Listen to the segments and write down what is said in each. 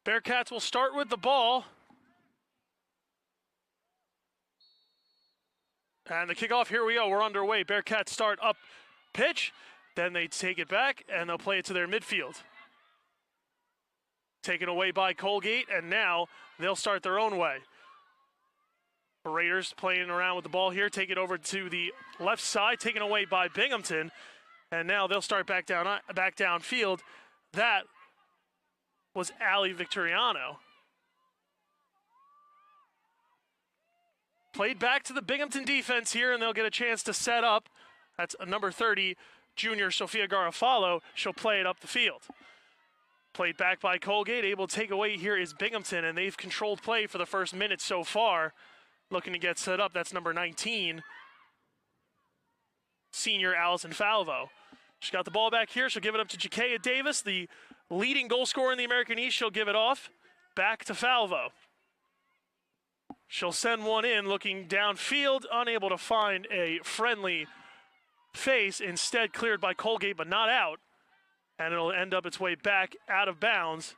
Bearcats will start with the ball. And the kickoff, here we go, we're underway. Bearcats start up pitch, then they take it back, and they'll play it to their midfield. Taken away by Colgate, and now they'll start their own way. The Raiders playing around with the ball here, take it over to the left side, taken away by Binghamton, and now they'll start back downfield. That was Ali Victoriano. Played back to the Binghamton defense here, and they'll get a chance to set up. That's number 30, junior Sophia Garofalo. She'll play it up the field. Played back by Colgate. Able to take away here is Binghamton, and they've controlled play for the first minute so far. Looking to get set up. That's number 19, senior Allison Falvo. She's got the ball back here. She'll give it up to Jakaya Davis, the leading goal scorer in the American East. She'll give it off back to Falvo. She'll send one in, looking downfield, unable to find a friendly face. Instead, cleared by Colgate, but not out. And it'll end up its way back out of bounds,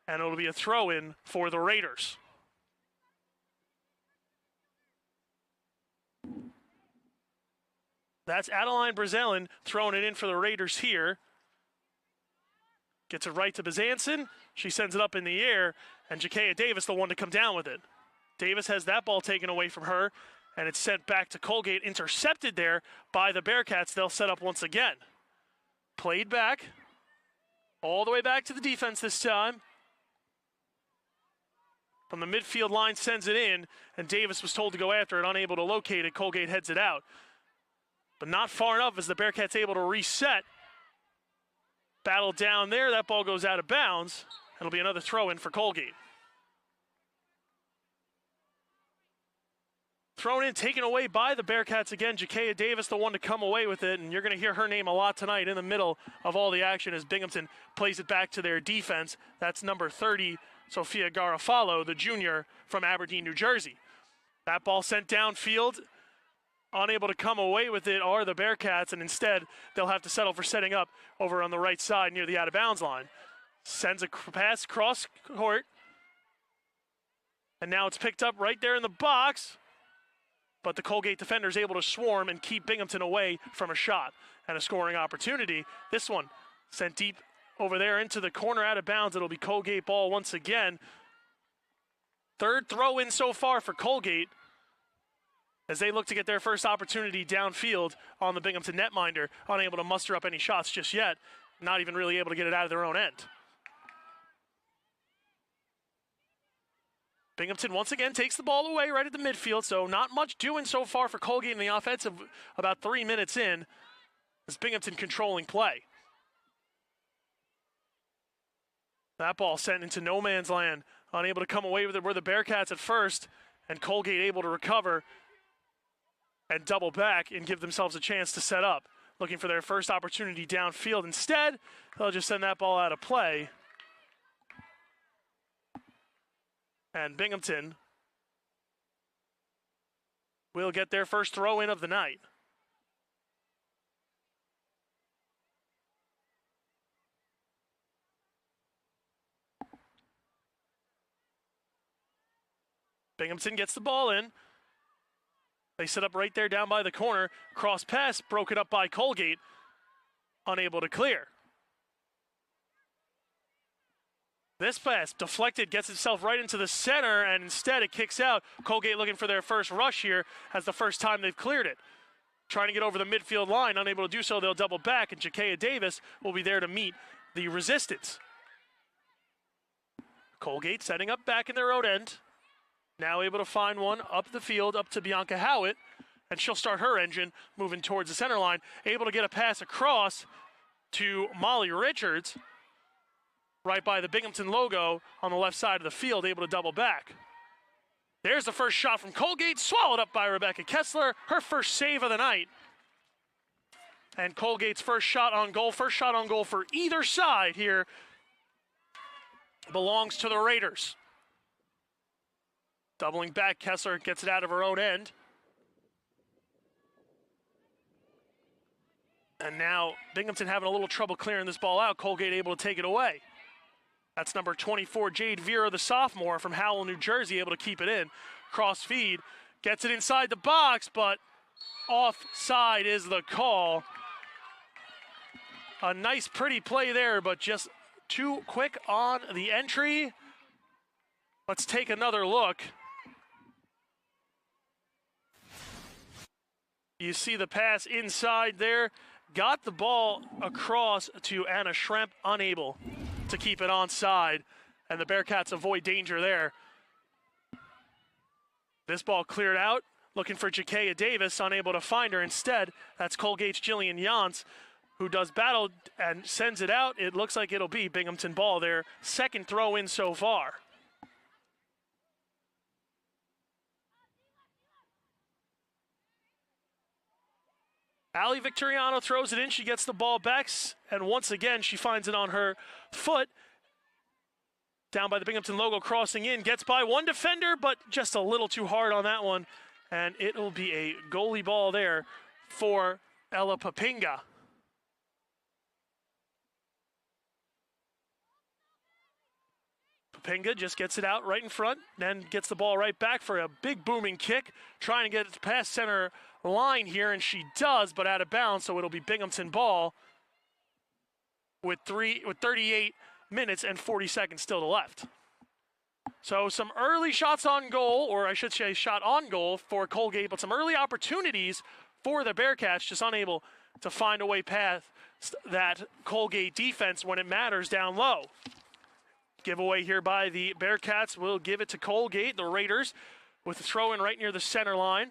and it'll be a throw-in for the Raiders. That's Adeline Brazilin throwing it in for the Raiders here. Gets it right to Bezanson. She sends it up in the air, and Jakaya Davis, the one to come down with it. Davis has that ball taken away from her, and it's sent back to Colgate, intercepted there by the Bearcats. They'll set up once again. Played back, all the way back to the defense this time. From the midfield line, sends it in, and Davis was told to go after it, unable to locate it. Colgate heads it out. But not far enough as the Bearcats able to reset. Battle down there, that ball goes out of bounds. It'll be another throw-in for Colgate. Thrown in, taken away by the Bearcats again. Jakaya Davis, the one to come away with it, and you're going to hear her name a lot tonight in the middle of all the action as Binghamton plays it back to their defense. That's number 30, Sophia Garofalo, the junior from Aberdeen, New Jersey. That ball sent downfield. Unable to come away with it are the Bearcats, and instead they'll have to settle for setting up over on the right side near the out-of-bounds line. Sends a pass cross court, and now it's picked up right there in the box. But the Colgate defender is able to swarm and keep Binghamton away from a shot and a scoring opportunity. This one sent deep over there into the corner out of bounds. It'll be Colgate ball once again. Third throw in so far for Colgate as they look to get their first opportunity downfield on the Binghamton netminder. Unable to muster up any shots just yet. Not even really able to get it out of their own end. Binghamton once again takes the ball away right at the midfield, so not much doing so far for Colgate in the offensive about 3 minutes in as Binghamton controlling play. That ball sent into no man's land, unable to come away with it. Were the Bearcats at first, and Colgate able to recover and double back and give themselves a chance to set up. Looking for their first opportunity downfield. Instead, they'll just send that ball out of play. And Binghamton will get their first throw-in of the night. Binghamton gets the ball in. They set up right there down by the corner. Cross pass broken up by Colgate. Unable to clear. This pass deflected, gets itself right into the center, and instead it kicks out. Colgate looking for their first rush here as the first time they've cleared it. Trying to get over the midfield line, unable to do so, they'll double back, and Jakaya Davis will be there to meet the resistance. Colgate setting up back in their own end. Now able to find one up the field, up to Bianca Howitt, and she'll start her engine moving towards the center line. Able to get a pass across to Molly Richards, right by the Binghamton logo on the left side of the field, able to double back. There's the first shot from Colgate, swallowed up by Rebecca Kessler, her first save of the night. And Colgate's first shot on goal for either side here, belongs to the Raiders. Doubling back, Kessler gets it out of her own end. And now Binghamton having a little trouble clearing this ball out. Colgate able to take it away. That's number 24, Jade Vera, the sophomore from Howell, New Jersey, able to keep it in. Cross feed, gets it inside the box, but offside is the call. A nice, pretty play there, but just too quick on the entry. Let's take another look. You see the pass inside there. Got the ball across to Anna Schremp, unable to keep it onside, and the Bearcats avoid danger there. This ball cleared out, looking for Jakaya Davis, unable to find her. Instead, that's Colgate's Jillian Jans, who does battle and sends it out. It looks like it'll be Binghamton ball there. Second throw in so far. Ali Victoriano throws it in. She gets the ball back, and once again, she finds it on her foot. Down by the Binghamton logo, crossing in, gets by one defender, but just a little too hard on that one. And it'll be a goalie ball there for Ella Papinga. Papinga just gets it out right in front, then gets the ball right back for a big booming kick, trying to get it past center line here, and she does, but out of bounds, so it'll be Binghamton ball with 38 minutes and 40 seconds still to left. So some early shots on goal, or I should say shot on goal for Colgate, but some early opportunities for the Bearcats, just unable to find a way past that Colgate defense when it matters down low. Giveaway here by the Bearcats. Will give it to Colgate, the Raiders, with a throw in right near the center line.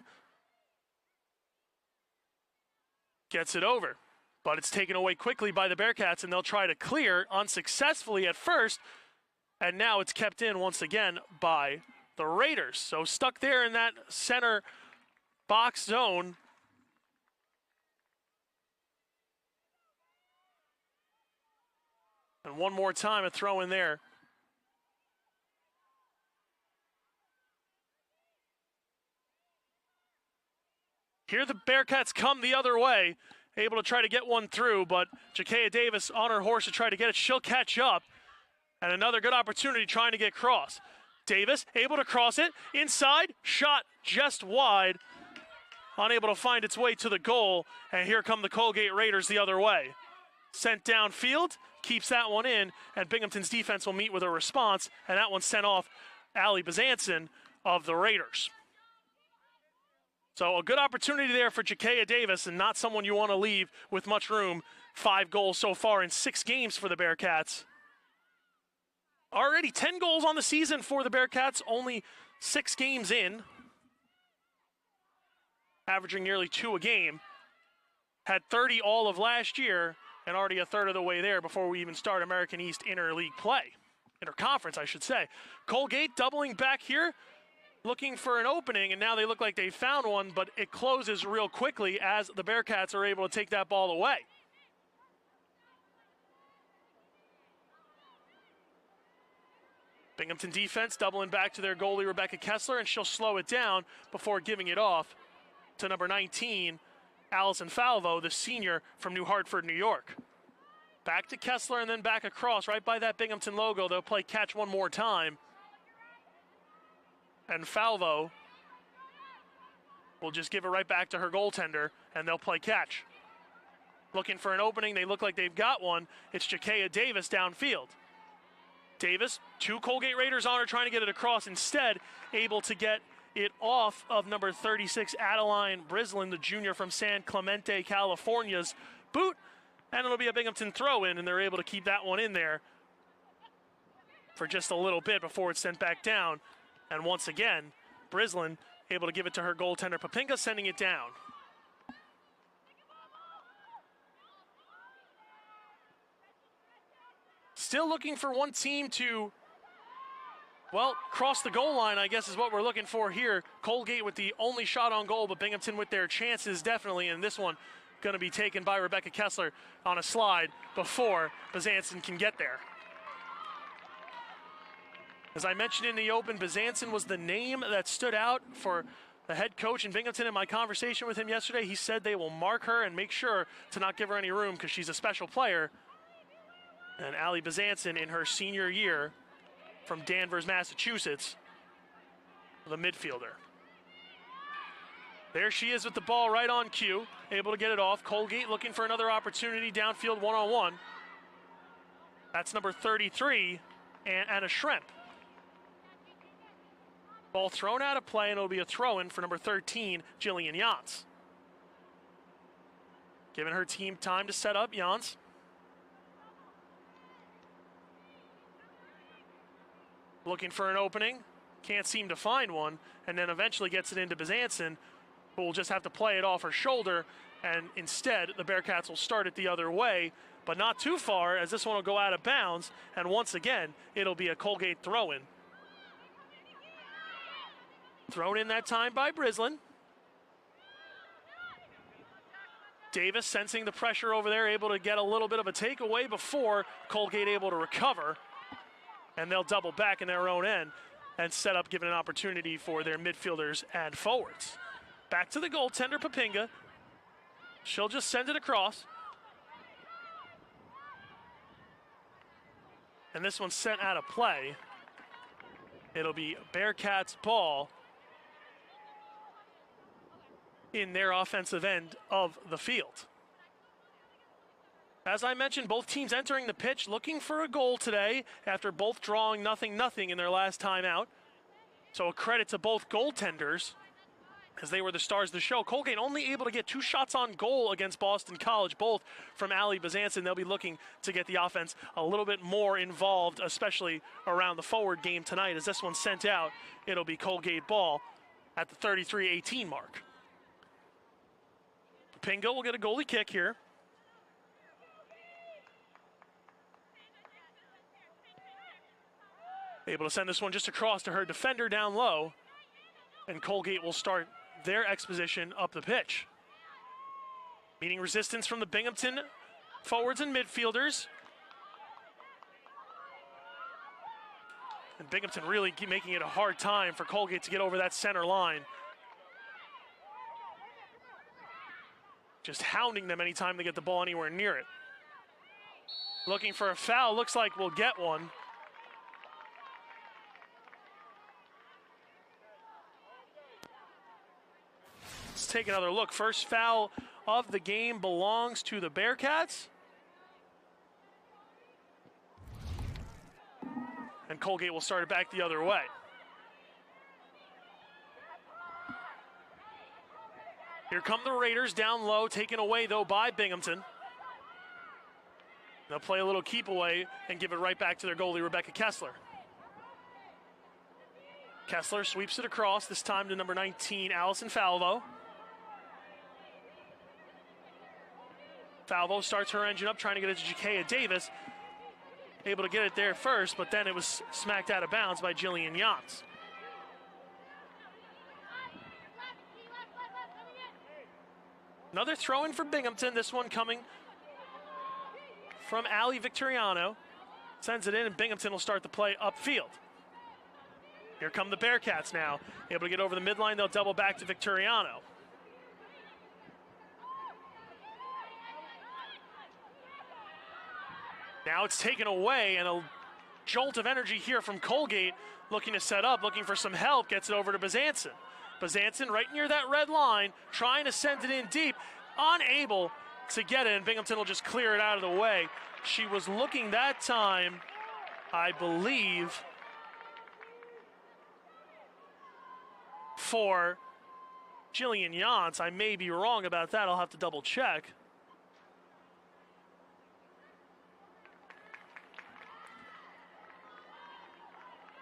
Gets it over, but it's taken away quickly by the Bearcats, and they'll try to clear unsuccessfully at first, and now it's kept in once again by the Raiders. So stuck there in that center box zone. And one more time, a throw in there. Here the Bearcats come the other way, able to try to get one through, but Jakaya Davis on her horse to try to get it. She'll catch up, and another good opportunity trying to get cross. Davis able to cross it, inside, shot just wide, unable to find its way to the goal, and here come the Colgate Raiders the other way. Sent downfield, keeps that one in, and Binghamton's defense will meet with a response, and that one sent off Ali Bazanson of the Raiders. So a good opportunity there for Jakaya Davis, and not someone you want to leave with much room. 5 goals so far in 6 games for the Bearcats. Already 10 goals on the season for the Bearcats, only 6 games in. Averaging nearly 2 a game. Had 30 all of last year, and already a third of the way there before we even start American East Interleague play. Interconference, I should say. Colgate doubling back here, looking for an opening, and now they look like they found one, but it closes real quickly as the Bearcats are able to take that ball away. Binghamton defense doubling back to their goalie, Rebecca Kessler, and she'll slow it down before giving it off to number 19, Allison Falvo, the senior from New Hartford, New York. Back to Kessler and then back across, right by that Binghamton logo. They'll play catch one more time. And Falvo will just give it right back to her goaltender, and they'll play catch. Looking for an opening, they look like they've got one. It's Jakaya Davis downfield. Davis, 2 Colgate Raiders on her, trying to get it across. Instead, able to get it off of number 36, Adeline Brislin, the junior from San Clemente, California's boot. And it'll be a Binghamton throw-in, and they're able to keep that one in there for just a little bit before it's sent back down. And once again, Brislin able to give it to her goaltender, Papinga, sending it down. Still looking for one team to, well, cross the goal line, I guess is what we're looking for here. Colgate with the only shot on goal, but Binghamton with their chances definitely, and this one going to be taken by Rebecca Kessler on a slide before Bazanson can get there. As I mentioned in the open, Bazanson was the name that stood out for the head coach in Binghamton. In my conversation with him yesterday, he said they will mark her and make sure to not give her any room because she's a special player. And Allie Bezanson in her senior year from Danvers, Massachusetts, the midfielder. There she is with the ball right on cue, able to get it off. Colgate looking for another opportunity downfield one-on-one. That's number 33, Anna Schremp. Ball thrown out of play, and it'll be a throw-in for number 13, Jillian Jans. Giving her team time to set up, Jans. Looking for an opening, can't seem to find one, and then eventually gets it into Bezanson, who will just have to play it off her shoulder, and instead the Bearcats will start it the other way, but not too far, as this one will go out of bounds, and once again, it'll be a Colgate throw-in. Thrown in that time by Brislin. Davis sensing the pressure over there, able to get a little bit of a takeaway before Colgate able to recover. And they'll double back in their own end and set up, giving an opportunity for their midfielders and forwards. Back to the goaltender, Papinga. She'll just send it across. And this one's sent out of play. It'll be Bearcats ball in their offensive end of the field. As I mentioned, both teams entering the pitch looking for a goal today after both drawing 0-0 in their last time out. So a credit to both goaltenders as they were the stars of the show. Colgate only able to get 2 shots on goal against Boston College, both from Allie Bezanson. They'll be looking to get the offense a little bit more involved, especially around the forward game tonight. As this one's sent out, it'll be Colgate ball at the 33-18 mark. Pingo will get a goalie kick here. Able to send this one just across to her defender down low. And Colgate will start their exposition up the pitch. Meeting resistance from the Binghamton forwards and midfielders. And Binghamton really making it a hard time for Colgate to get over that center line. Just hounding them anytime they get the ball anywhere near it. Looking for a foul, looks like we'll get one. Let's take another look. First foul of the game belongs to the Bearcats. And Colgate will start it back the other way. Here come the Raiders down low, taken away though by Binghamton. They'll play a little keep away and give it right back to their goalie, Rebecca Kessler. Kessler sweeps it across, this time to number 19, Allison Falvo. Falvo starts her engine up, trying to get it to Jakea Davis. Able to get it there first, but then it was smacked out of bounds by Jillian Jans. Another throw-in for Binghamton, this one coming from Allie Victoriano. Sends it in, and Binghamton will start the play upfield. Here come the Bearcats now. Able to get over the midline, they'll double back to Victoriano. Now it's taken away, and a jolt of energy here from Colgate, looking to set up, looking for some help, gets it over to Bezanson. Bezanson right near that red line, trying to send it in deep, unable to get it, and Binghamton will just clear it out of the way. She was looking that time, I believe, for Jillian Jans. I may be wrong about that. I'll have to double check.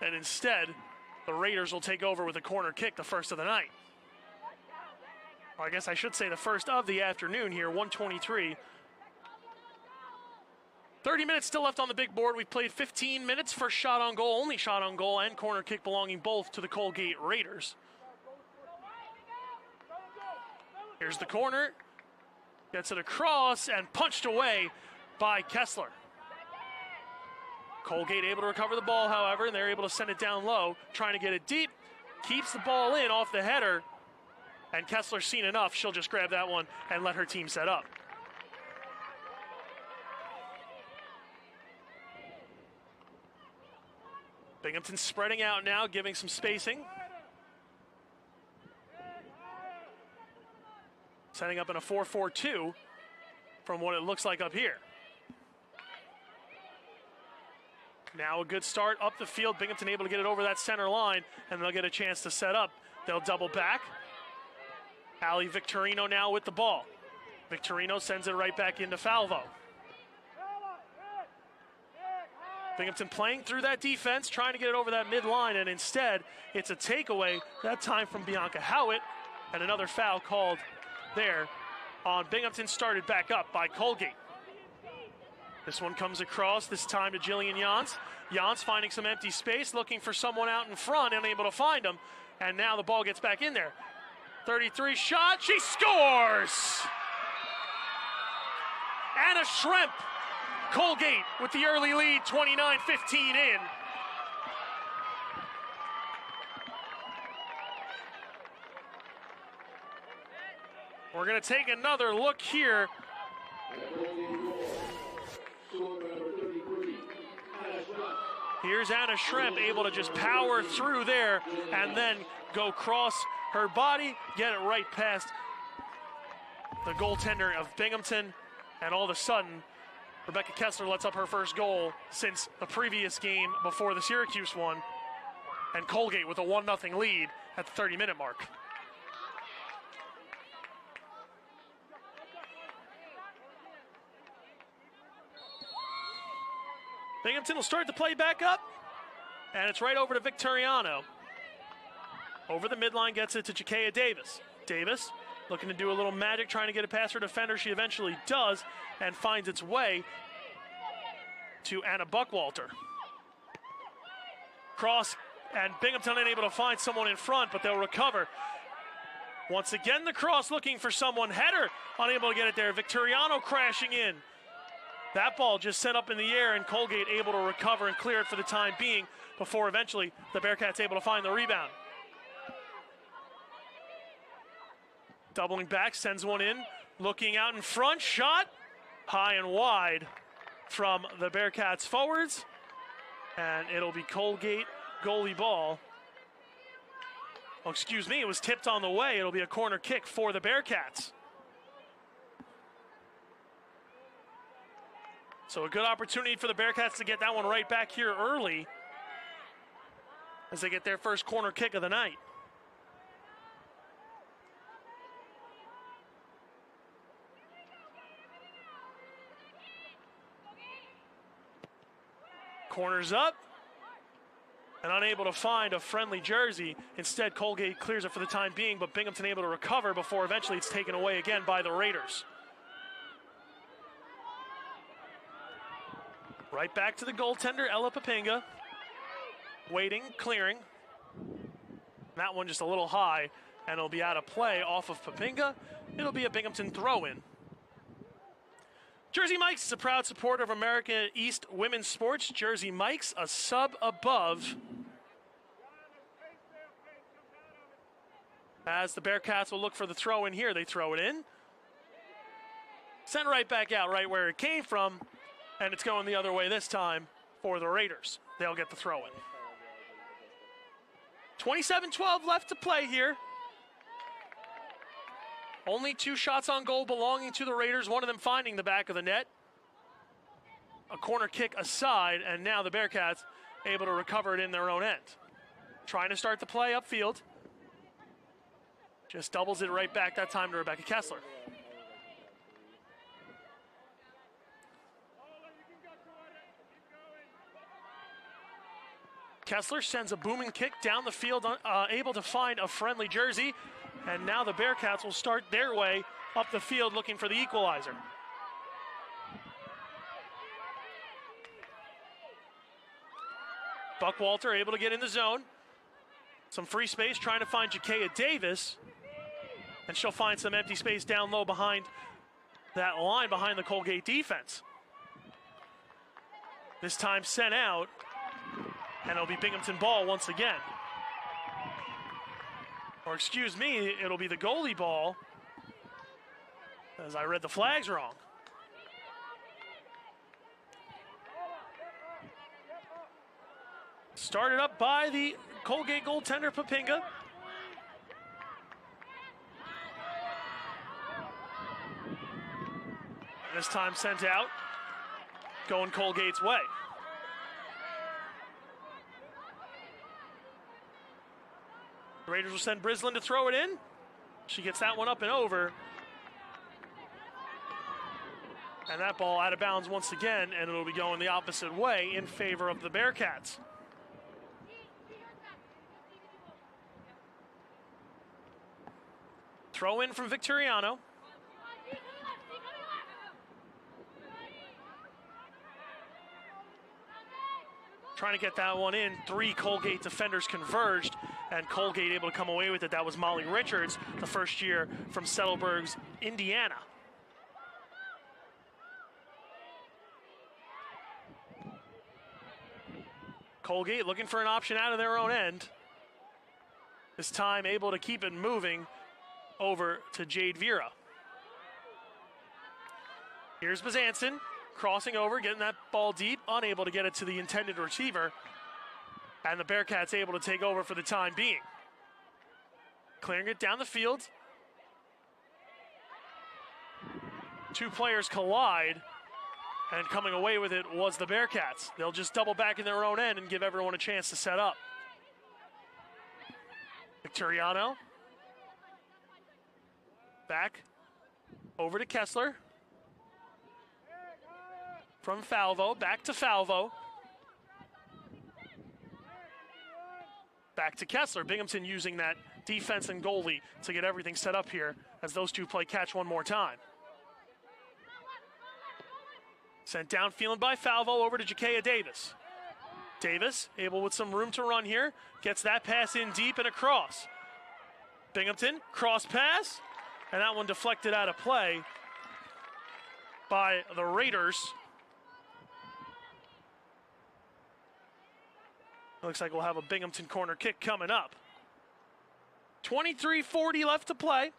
And instead, the Raiders will take over with a corner kick, the first of the night. Or I guess I should say the first of the afternoon here, 1:23. 30 minutes still left on the big board. We've played 15 minutes. First shot on goal, only shot on goal, and corner kick belonging both to the Colgate Raiders. Here's the corner. Gets it across and punched away by Kessler. Colgate able to recover the ball, however, and they're able to send it down low, trying to get it deep. Keeps the ball in off the header, and Kessler's seen enough. She'll just grab that one and let her team set up. Binghamton spreading out now, giving some spacing. Setting up in a 4-4-2 from what it looks like up here. Now a good start up the field. Binghamton able to get it over that center line, and they'll get a chance to set up. They'll double back. Ali Victorino now with the ball. Victorino sends it right back into Falvo. Binghamton playing through that defense, trying to get it over that midline, and instead it's a takeaway, that time from Bianca Howitt, and another foul called there on Binghamton, started back up by Colgate. This one comes across, this time to Jillian Jans. Jans finding some empty space, looking for someone out in front, unable to find him, and now the ball gets back in there. 33 shot, she scores! Anna Schremp, Colgate with the early lead, 29-15 in. We're going to take another look here. Here's Anna Schremp able to just power through there and then go cross her body, get it right past the goaltender of Binghamton, and all of a sudden, Rebecca Kessler lets up her first goal since the previous game before the Syracuse one, and Colgate with a 1-0 lead at the 30-minute mark. Binghamton will start to play back up, and it's right over to Victoriano. Over the midline, gets it to Jakea Davis. Davis looking to do a little magic, trying to get it past her defender. She eventually does, and finds its way to Anna Buckwalter. Cross, and Binghamton unable to find someone in front, but they'll recover. Once again, the cross looking for someone. Header, unable to get it there. Victoriano crashing in. That ball just sent up in the air, and Colgate able to recover and clear it for the time being before eventually the Bearcats able to find the rebound. Doubling back, sends one in, looking out in front, shot high and wide from the Bearcats forwards, and it'll be Colgate goalie ball. Oh, excuse me, it was tipped on the way. It'll be a corner kick for the Bearcats. So a good opportunity for the Bearcats to get that one right back here early as they get their first corner kick of the night. Corners up, and unable to find a friendly jersey. Instead, Colgate clears it for the time being, but Binghamton able to recover before eventually it's taken away again by the Raiders. Right back to the goaltender, Ella Papinga. Waiting, clearing. That one just a little high, and it'll be out of play off of Papinga. It'll be a Binghamton throw-in. Jersey Mike's is a proud supporter of America East women's sports. Jersey Mike's, a sub above. As the Bearcats will look for the throw-in here, they throw it in. Sent right back out, right where it came from. And it's going the other way this time for the Raiders. They'll get the throw-in. 27-12 left to play here. Only 2 shots on goal belonging to the Raiders, one of them finding the back of the net. A corner kick aside, and now the Bearcats able to recover it in their own end. Trying to start the play upfield. Just doubles it right back that time to Rebecca Kessler. Kessler sends a booming kick down the field, able to find a friendly jersey. And now the Bearcats will start their way up the field looking for the equalizer. Buckwalter able to get in the zone. Some free space, trying to find Jakea Davis. And she'll find some empty space down low behind that line, behind the Colgate defense. This time sent out. And it'll be Binghamton ball once again. Or excuse me, it'll be the goalie ball, as I read the flags wrong. Started up by the Colgate goaltender, Papinga. This time sent out, going Colgate's way. The Raiders will send Brislin to throw it in. She gets that one up and over. And that ball out of bounds once again, and it'll be going the opposite way in favor of the Bearcats. Throw in from Victoriano. Trying to get that one in. 3 Colgate defenders converged, and Colgate able to come away with it. That was Molly Richards, the first year from Saddleburg's, Indiana. Colgate looking for an option out of their own end. This time able to keep it moving over to Jade Vera. Here's Bazanson crossing over, getting that ball deep, unable to get it to the intended receiver. And the Bearcats able to take over for the time being. Clearing it down the field. 2 players collide, and coming away with it was the Bearcats. They'll just double back in their own end and give everyone a chance to set up. Victoriano. Back over to Kessler. From Falvo, back to Falvo. Back to Kessler. Binghamton using that defense and goalie to get everything set up here as those two play catch one more time. Sent downfield by Falvo over to Jakea Davis. Davis able with some room to run here. Gets that pass in deep and across. Binghamton, cross pass. And that one deflected out of play by the Raiders. Looks like we'll have a Binghamton corner kick coming up. 23:40 left to play.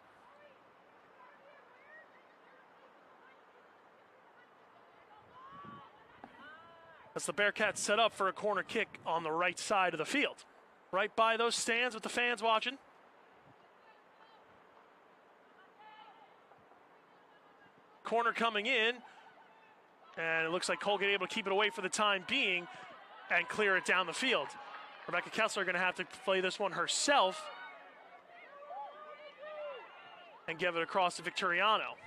As the Bearcats set up for a corner kick on the right side of the field. Right by those stands with the fans watching. Corner coming in, and it looks like Colgate able to keep it away for the time being and clear it down the field. Rebecca Kessler going to have to play this one herself and give it across to Victoriano.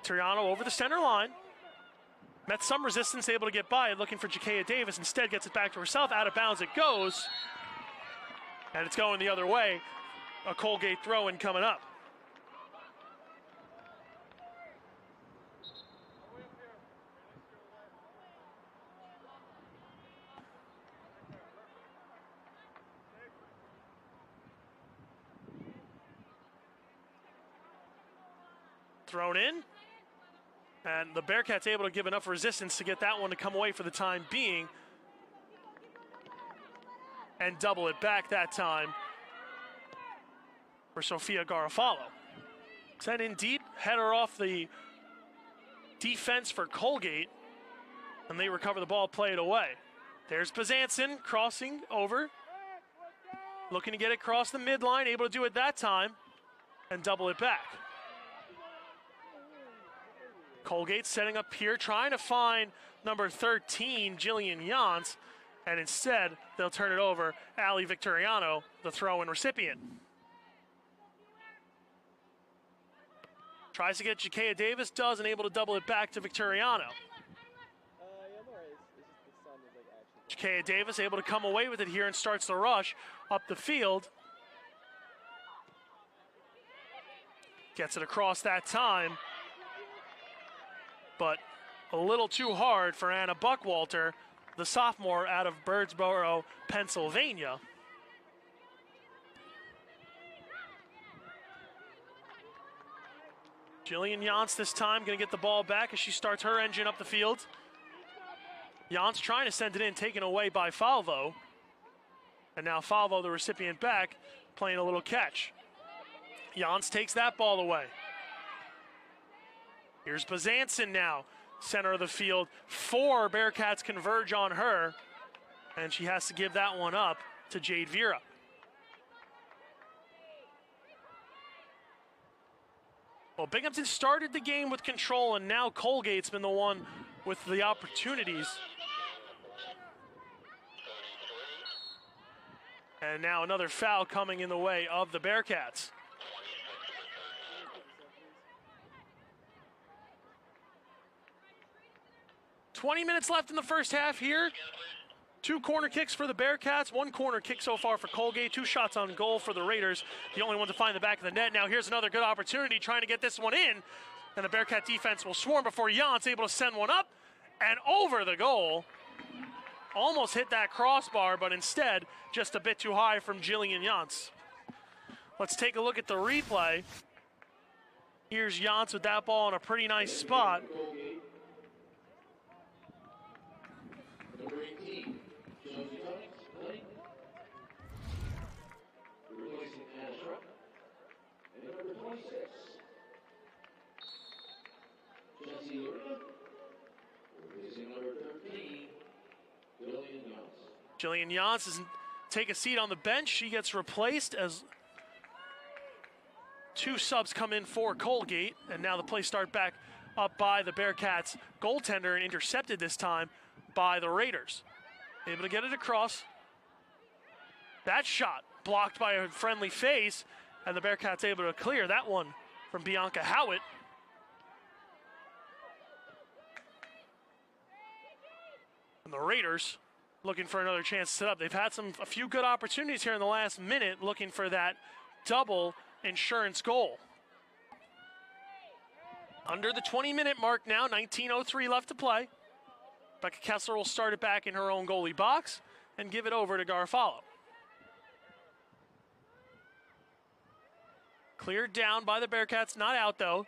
Victoriano over the center line. Met some resistance, able to get by it, looking for Jakea Davis. Instead gets it back to herself. Out of bounds it goes. And it's going the other way. A Colgate throw-in coming up. Thrown in, and the Bearcats able to give enough resistance to get that one to come away for the time being and double it back that time for Sofia Garofalo. Sent in deep, header off the defense for Colgate, and they recover the ball, play it away. There's Bazanson crossing over, looking to get it across the midline, able to do it that time and double it back. Colgate setting up here, trying to find number 13, Jillian Jans, and instead they'll turn it over. Ali Victoriano, the throw-in recipient. Tries to get Jakea Davis, does, and able to double it back to Victoriano. Jakea Davis able to come away with it here and starts the rush up the field. Gets it across that time, but a little too hard for Anna Buckwalter, the sophomore out of Birdsboro, Pennsylvania. Jillian Jans this time going to get the ball back as she starts her engine up the field. Jans trying to send it in, taken away by Falvo. And now Falvo, the recipient back, playing a little catch. Jans takes that ball away. Here's Bazanson now, center of the field. 4 Bearcats converge on her. And she has to give that one up to Jade Vera. Well, Binghamton started the game with control, and now Colgate's been the one with the opportunities. And now another foul coming in the way of the Bearcats. "20 minutes left in the first half here. 2 corner kicks for the Bearcats, 1 corner kick so far for Colgate, 2 shots on goal for the Raiders. The only one to find the back of the net. Now here's another good opportunity trying to get this one in. And the Bearcat defense will swarm before Jan's able to send one up and over the goal. Almost hit that crossbar, but instead just a bit too high from Jillian Jans. Let's take a look at the replay. Here's Jans with that ball in a pretty nice spot. Jillian Jans doesn't take a seat on the bench. She gets replaced as 2 subs come in for Colgate. And now the play start back up by the Bearcats goaltender and intercepted this time by the Raiders. Able to get it across. That shot blocked by a friendly face, and the Bearcats able to clear that one from Bianca Howitt. And the Raiders looking for another chance to set up. They've had a few good opportunities here in the last minute, looking for that double insurance goal. Under the 20-minute mark now, 19:03 left to play. Becca Kessler will start it back in her own goalie box and give it over to Garofalo. Cleared down by the Bearcats, not out though.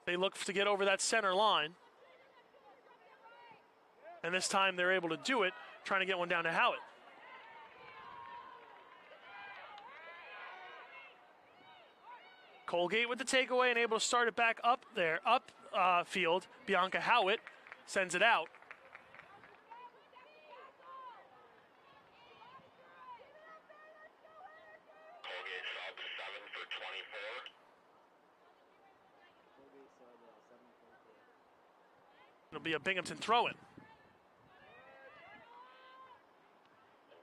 They look to get over that center line. And this time they're able to do it, trying to get one down to Howitt. Colgate with the takeaway and able to start it back up there, field. Bianca Howitt sends it out. Colgate sub 7 for 24. It'll be a Binghamton throw-in.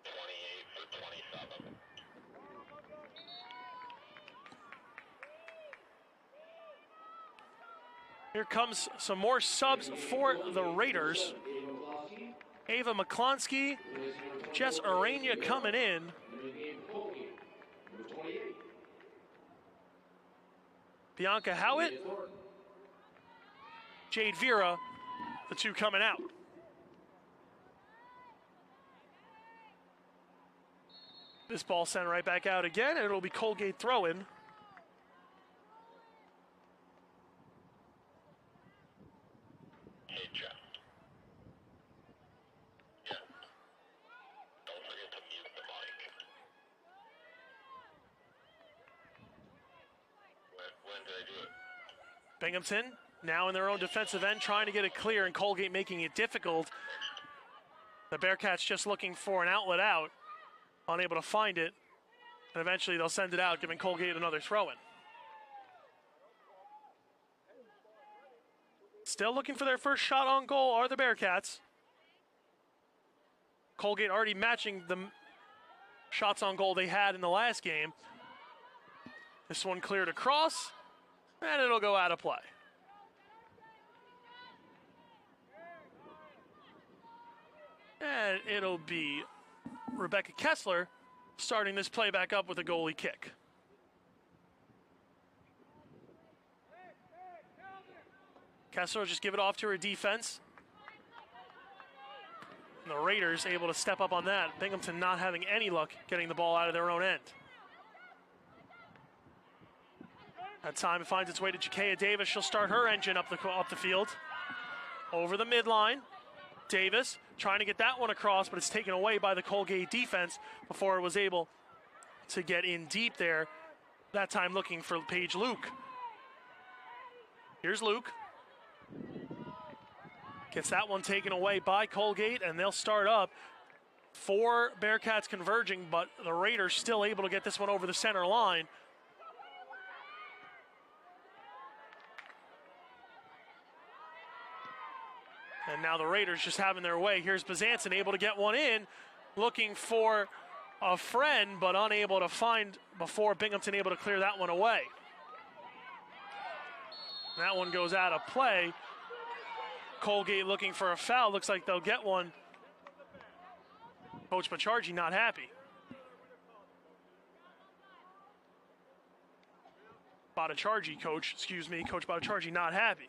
28 for 27. Here comes some more subs for the Raiders. Ava McClonsky, Jess Arania coming in. Bianca Howitt, Jade Vera, the 2 coming out. This ball sent right back out again, and it'll be Colgate throw-in. Hey, Jeff. Yeah. Don't forget to mute the mic. When did I do it? Binghamton now in their own defensive end, trying to get it clear, and Colgate making it difficult. The Bearcats just looking for an outlet out, unable to find it, and eventually they'll send it out, giving Colgate another throw-in. Still looking for their first shot on goal are the Bearcats. Colgate already matching the shots on goal they had in the last game. This one cleared across, and it'll go out of play. And it'll be Rebecca Kessler starting this play back up with a goalie kick. Kessler will just give it off to her defense. And the Raiders able to step up on that. Binghamton not having any luck getting the ball out of their own end. That time it finds its way to Jakea Davis. She'll start her engine up the field. Over the midline. Davis trying to get that one across, but it's taken away by the Colgate defense before it was able to get in deep there. That time looking for Paige Luke. Here's Luke. Gets that one taken away by Colgate, and they'll start up 4 Bearcats converging, but the Raiders still able to get this one over the center line. And now the Raiders just having their way. Here's Bazanson able to get one in, looking for a friend, but unable to find before Binghamton able to clear that one away. That one goes out of play. Colgate looking for a foul. Looks like they'll get one. Coach Bachargi not happy. Coach Bachargi not happy.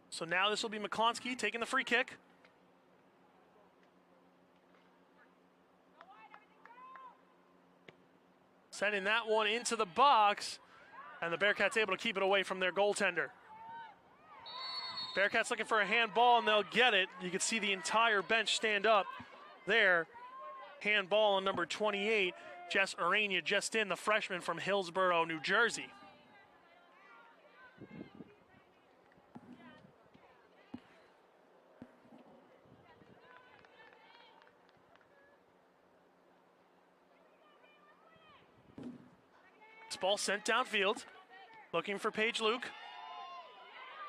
So now this will be McClonsky taking the free kick. Sending that one into the box, and the Bearcats able to keep it away from their goaltender. Bearcats looking for a handball, and they'll get it. You can see the entire bench stand up there. Handball on number 28, Jess Arania, just in, the freshman from Hillsborough, New Jersey. Ball sent downfield, looking for Paige Luke.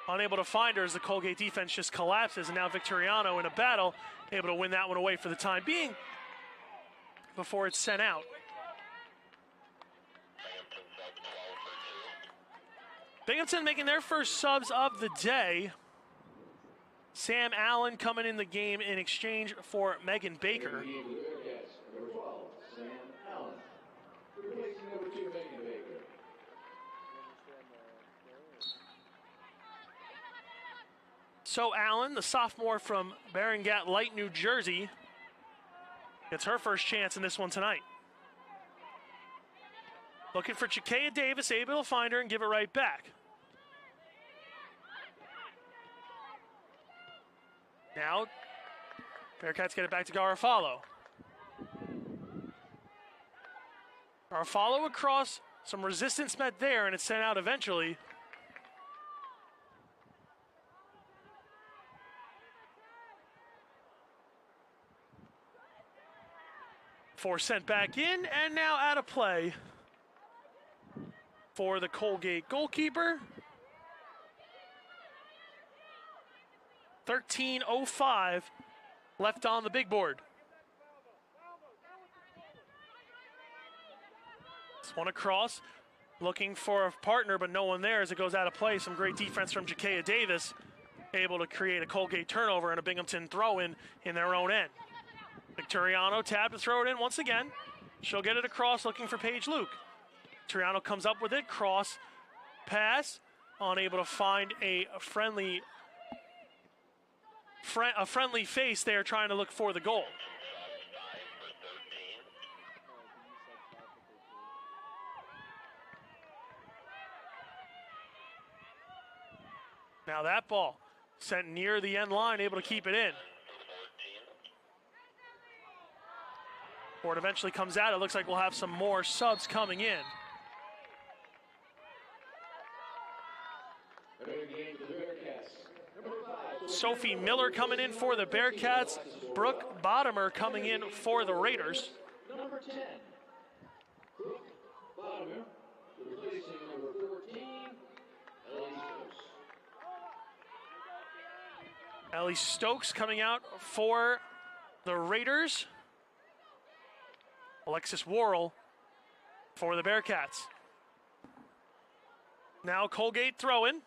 Unable to find her as the Colgate defense just collapses, and now Victoriano in a battle, able to win that one away for the time being before it's sent out. Binghamton making their first subs of the day. Sam Allen coming in the game in exchange for Megan Baker. So Allen, the sophomore from Beringat Light, New Jersey, gets her first chance in this one tonight. Looking for Chakea Davis, able to find her and give it right back. Now, Bearcats get it back to Garofalo. Garofalo across, some resistance met there, and it's sent out eventually. Four sent back in, and now out of play for the Colgate goalkeeper. 13:05 left on the big board. This one across, looking for a partner, but no one there as it goes out of play. Some great defense from Chakea Davis, able to create a Colgate turnover and a Binghamton throw-in in their own end. Victoriano tapped to throw it in once again. She'll get it across, looking for Paige Luke. Victoriano comes up with it, cross pass, unable to find a friendly face there, trying to look for the goal. Now that ball sent near the end line, able to keep it in. Board eventually comes out. It looks like we'll have some more subs coming in. Sophie Miller coming in for the Bearcats. Brooke Bottomer coming in for the Raiders. Number 10, Brooke Bottomer, replacing number 14, Ellie Stokes. Ellie Stokes coming out for the Raiders. Alexis Worrell for the Bearcats. Now Colgate throw-in.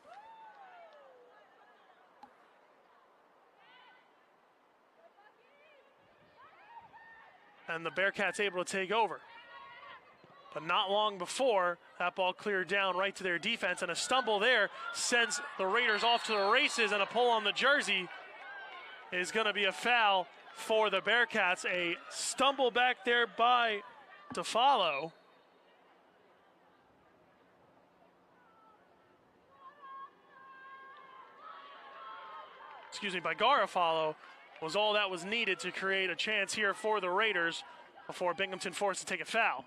And the Bearcats able to take over. But not long before, that ball cleared down right to their defense, and a stumble there sends the Raiders off to the races, and a pull on the jersey is going to be a foul for the Bearcats. A stumble back there by DeFallo. Excuse me, by Garofalo, was all that was needed to create a chance here for the Raiders before Binghamton forced to take a foul.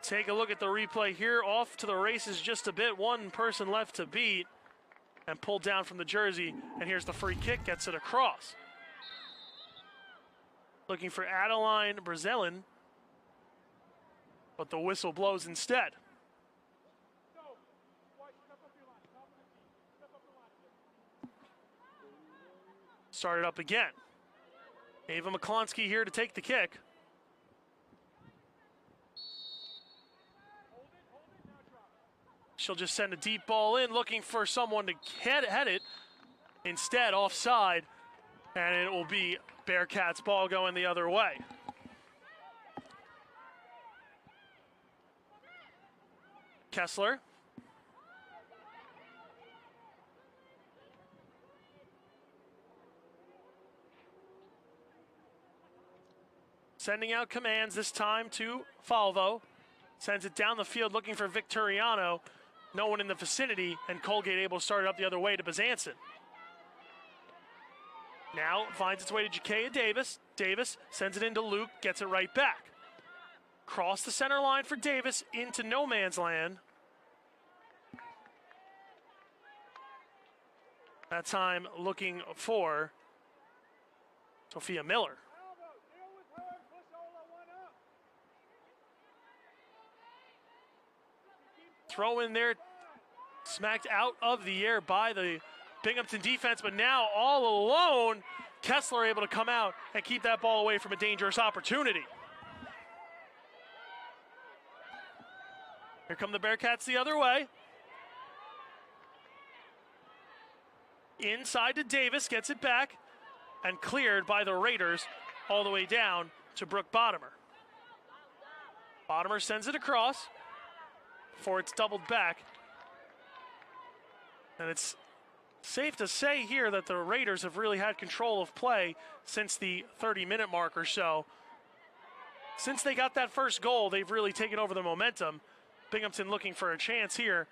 take a look at the replay here. Off to the races just a bit. One person left to beat and pulled down from the jersey. And here's the free kick, gets it across. Looking for Adeline Brazilin, but the whistle blows instead. Started up again. Ava McClonsky here to take the kick. She'll just send a deep ball in, looking for someone to head it. Instead, offside, and it will be Bearcats ball going the other way. Kessler. Sending out commands this time to Falvo. Sends it down the field looking for Victoriano. No one in the vicinity, and Colgate able to start it up the other way to Bezanson. Now finds its way to Jakea Davis. Davis sends it into Luke, gets it right back. Cross the center line for Davis into no man's land. That time looking for Sophia Miller. Throw in there, smacked out of the air by the Binghamton defense, but now all alone, Kessler able to come out and keep that ball away from a dangerous opportunity. Here come the Bearcats the other way. Inside to Davis, gets it back, and cleared by the Raiders all the way down to Brooke Bottomer. Bottomer sends it across before it's doubled back. And it's safe to say here that the Raiders have really had control of play since the 30-minute mark or so. Since they got that first goal, they've really taken over the momentum. Binghamton looking for a chance here.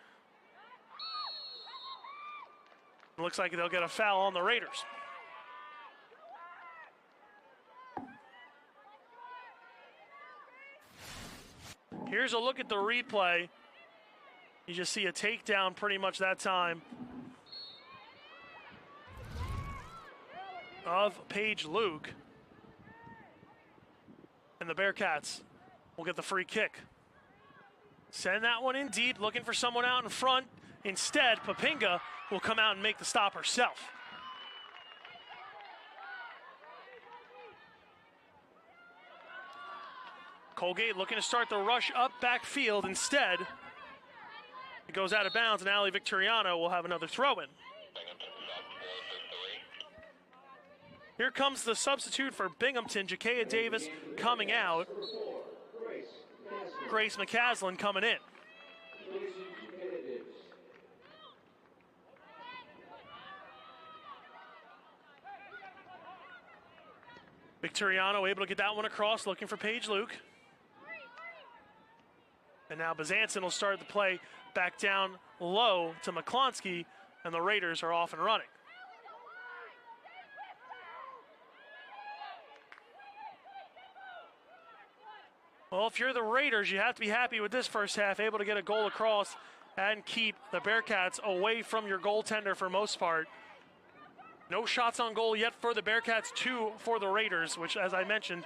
Looks like they'll get a foul on the Raiders. Here's a look at the replay. You just see a takedown pretty much that time of Paige Luke. And the Bearcats will get the free kick. Send that one in deep, looking for someone out in front. Instead, Papinga will come out and make the stop herself. Colgate looking to start the rush up backfield. Instead, it goes out of bounds, and Ali Victoriano will have another throw-in. Here comes the substitute for Binghamton, Jakea Davis coming out. Grace McCaslin coming in. Victoriano able to get that one across, looking for Paige Luke. And now Bezanson will start the play back down low to McClonsky, and the Raiders are off and running. Well, if you're the Raiders, you have to be happy with this first half, able to get a goal across and keep the Bearcats away from your goaltender for most part. No shots on goal yet for the Bearcats, 2 for the Raiders, which, as I mentioned,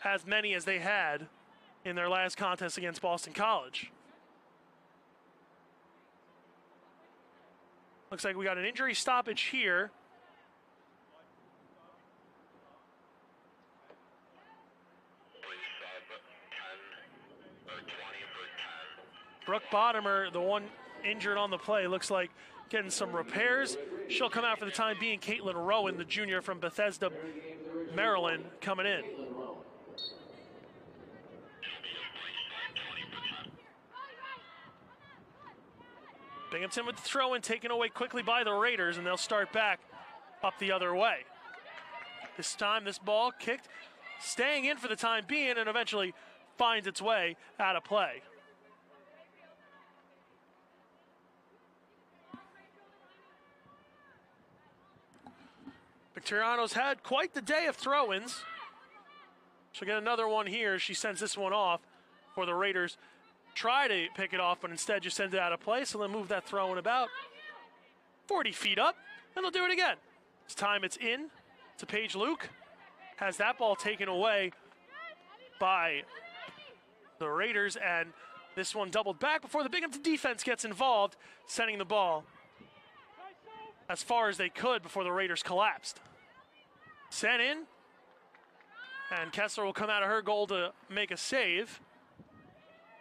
as many as they had in their last contest against Boston College. Looks like we got an injury stoppage here. Brooke Bottomer, the one injured on the play, looks like getting some repairs. She'll come out for the time being. Caitlin Rowan, the junior from Bethesda, Maryland, coming in. Binghamton with the throw-in taken away quickly by the Raiders, and they'll start back up the other way. This time, this ball kicked, staying in for the time being, and eventually finds its way out of play. Victoriano's had quite the day of throw-ins. She'll get another one here. She sends this one off for the Raiders try to pick it off, but instead just send it out of play. So they'll move that throw in about 40 feet up, and they'll do it again. This time it's in to Paige Luke. Has that ball taken away by the Raiders, and this one doubled back before the Binghamton defense gets involved, sending the ball as far as they could before the Raiders collapsed. Sent in, and Kessler will come out of her goal to make a save,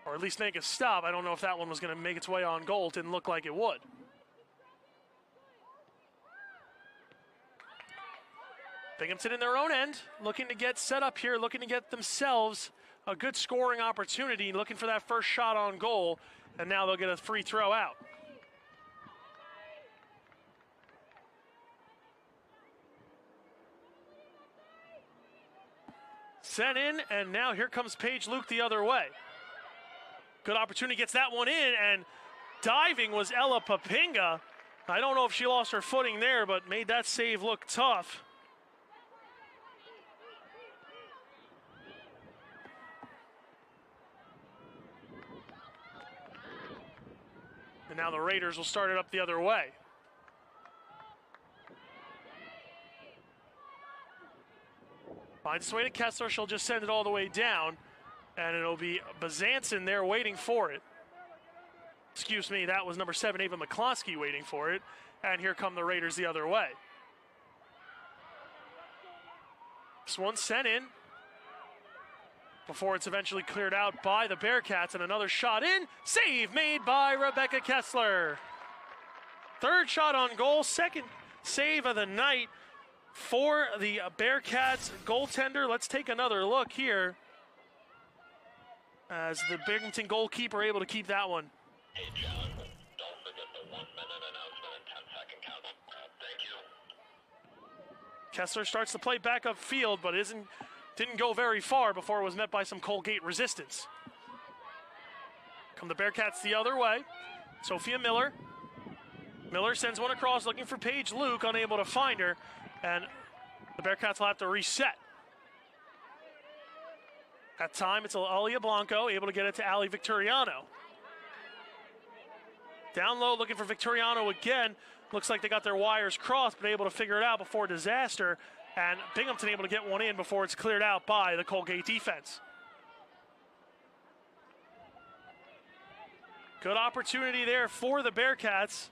or at least make a stop. I don't know if that one was going to make its way on goal. It didn't look like it would. Binghamton in their own end, looking to get set up here, looking to get themselves a good scoring opportunity, looking for that first shot on goal, and now they'll get a free throw out. Sent in, and now here comes Paige Luke the other way. Good opportunity, gets that one in, and diving was Ella Papinga. I don't know if she lost her footing there, but made that save look tough. And now the Raiders will start it up the other way. Finds its way to Kessler. She'll just send it all the way down. And it'll be Bazanson there waiting for it. Excuse me, that was number 7, Ava McCloskey, waiting for it. And here come the Raiders the other way. This one sent in before it's eventually cleared out by the Bearcats, and another shot in. Save made by Rebecca Kessler. Third shot on goal, second save of the night for the Bearcats goaltender. Let's take another look here as the Binghamton goalkeeper able to keep that one. Hey, John, don't forget the 1-minute announcement and 10-second count. Thank you. Kessler starts to play back up field, but didn't go very far before it was met by some Colgate resistance. Come the Bearcats the other way. Sophia Miller. Miller sends one across looking for Paige Luke, unable to find her, and the Bearcats will have to reset. That time it's Alia Blanco, able to get it to Ali Victoriano. Down low looking for Victoriano again. Looks like they got their wires crossed, but able to figure it out before disaster. And Binghamton able to get one in before it's cleared out by the Colgate defense. Good opportunity there for the Bearcats,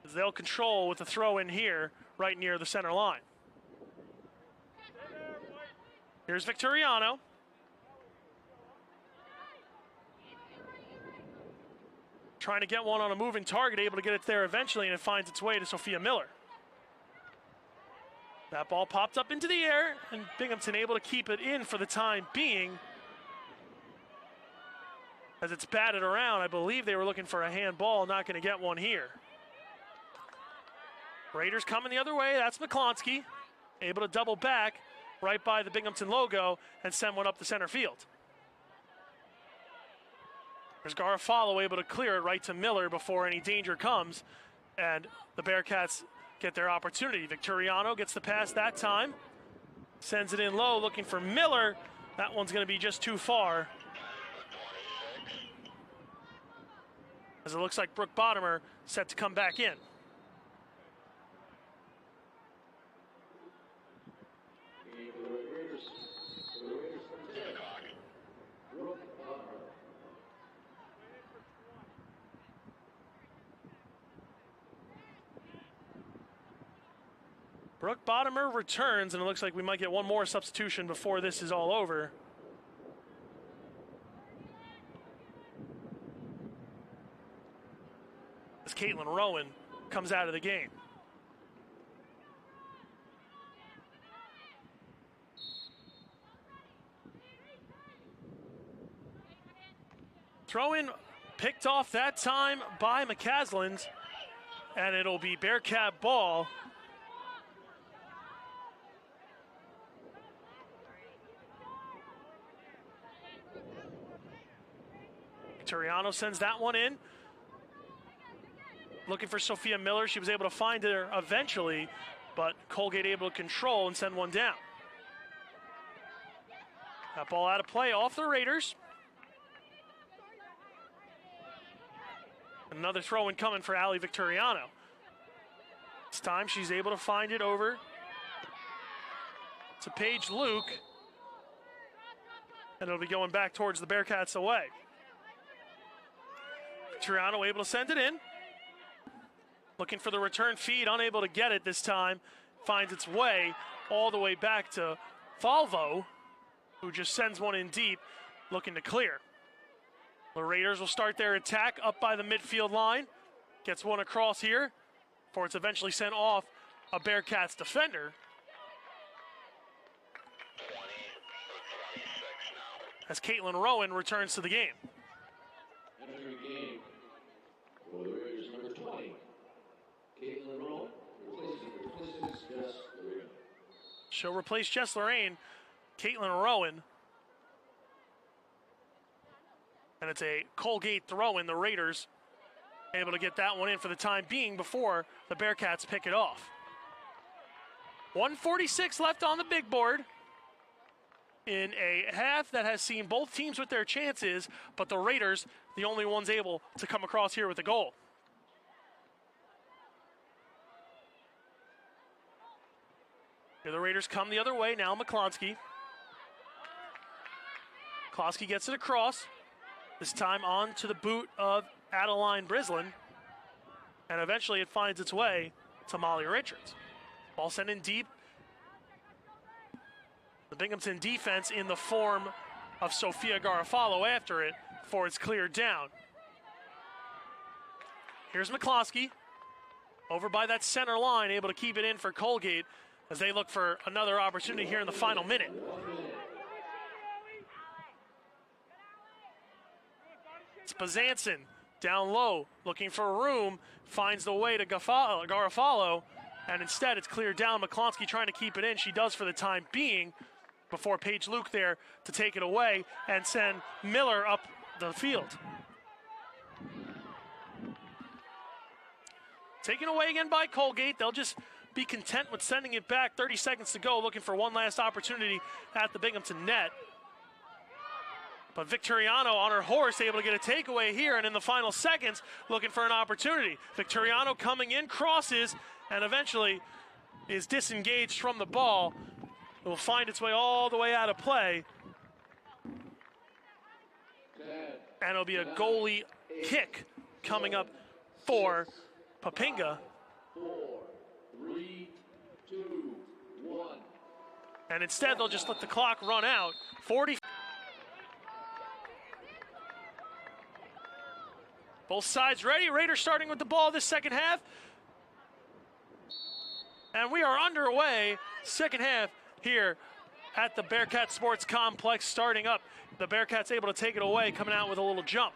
as they'll control with the throw in here right near the center line. Here's Victoriano. Trying to get one on a moving target, able to get it there eventually, and it finds its way to Sophia Miller. That ball popped up into the air, and Binghamton able to keep it in for the time being. As it's batted around, I believe they were looking for a handball, not going to get one here. Raiders coming the other way, that's McClonsky. Able to double back right by the Binghamton logo and send one up the center field. There's Garofalo able to clear it right to Miller before any danger comes, and the Bearcats get their opportunity. Victoriano gets the pass that time, sends it in low looking for Miller. That one's going to be just too far, as it looks like Brooke Bottomer set to come back in. Brooke Bottomer returns, and it looks like we might get one more substitution before this is all over. As Caitlin Rowan comes out of the game. Throw in picked off that time by McCasland, and it'll be Bearcat ball. Victoriano sends that one in. Looking for Sophia Miller. She was able to find her eventually, but Colgate able to control and send one down. That ball out of play off the Raiders. Another throw-in coming for Ali Victoriano. This time she's able to find it over to Paige Luke. And it'll be going back towards the Bearcats away. Victoriano able to send it in. Looking for the return feed, unable to get it this time. Finds its way all the way back to Falvo, who just sends one in deep, looking to clear. The Raiders will start their attack up by the midfield line. Gets one across here before it's eventually sent off a Bearcats defender. 20 for 26 now. As Caitlin Rowan returns to the game. Entering the game for the Raiders, number 20, Caitlin Rowan, replaces Jess Lorraine. She'll replace Jess Lorraine, Caitlin Rowan. And it's a Colgate throw-in. The Raiders able to get that one in for the time being before the Bearcats pick it off. 1:46 left on the big board in a half that has seen both teams with their chances, but the Raiders, the only ones able to come across here with a goal. Here the Raiders come the other way, now McClonsky. McClonsky gets it across, this time on to the boot of Adeline Brislin, and eventually it finds its way to Molly Richards. Ball sent in deep. The Binghamton defense in the form of Sophia Garofalo after it before it's cleared down. Here's McCloskey over by that center line, able to keep it in for Colgate as they look for another opportunity here in the final minute. It's Bazanson down low, looking for room, finds the way to Garofalo, and instead it's cleared down. McClonsky trying to keep it in. She does for the time being before Paige Luke there to take it away and send Miller up the field. Taken away again by Colgate. They'll just be content with sending it back. 30 seconds to go, looking for one last opportunity at the Binghamton net. But Victoriano on her horse, able to get a takeaway here, and in the final seconds, looking for an opportunity. Victoriano coming in, crosses, and eventually is disengaged from the ball. It will find its way all the way out of play. And it'll be a goalie kick coming up for Papinga. 4, 3, 2, 1. And instead, they'll just let the clock run out. 40. Both sides ready. Raiders starting with the ball this second half. And we are underway. Second half here at the Bearcat Sports Complex starting up. The Bearcats able to take it away, coming out with a little jump.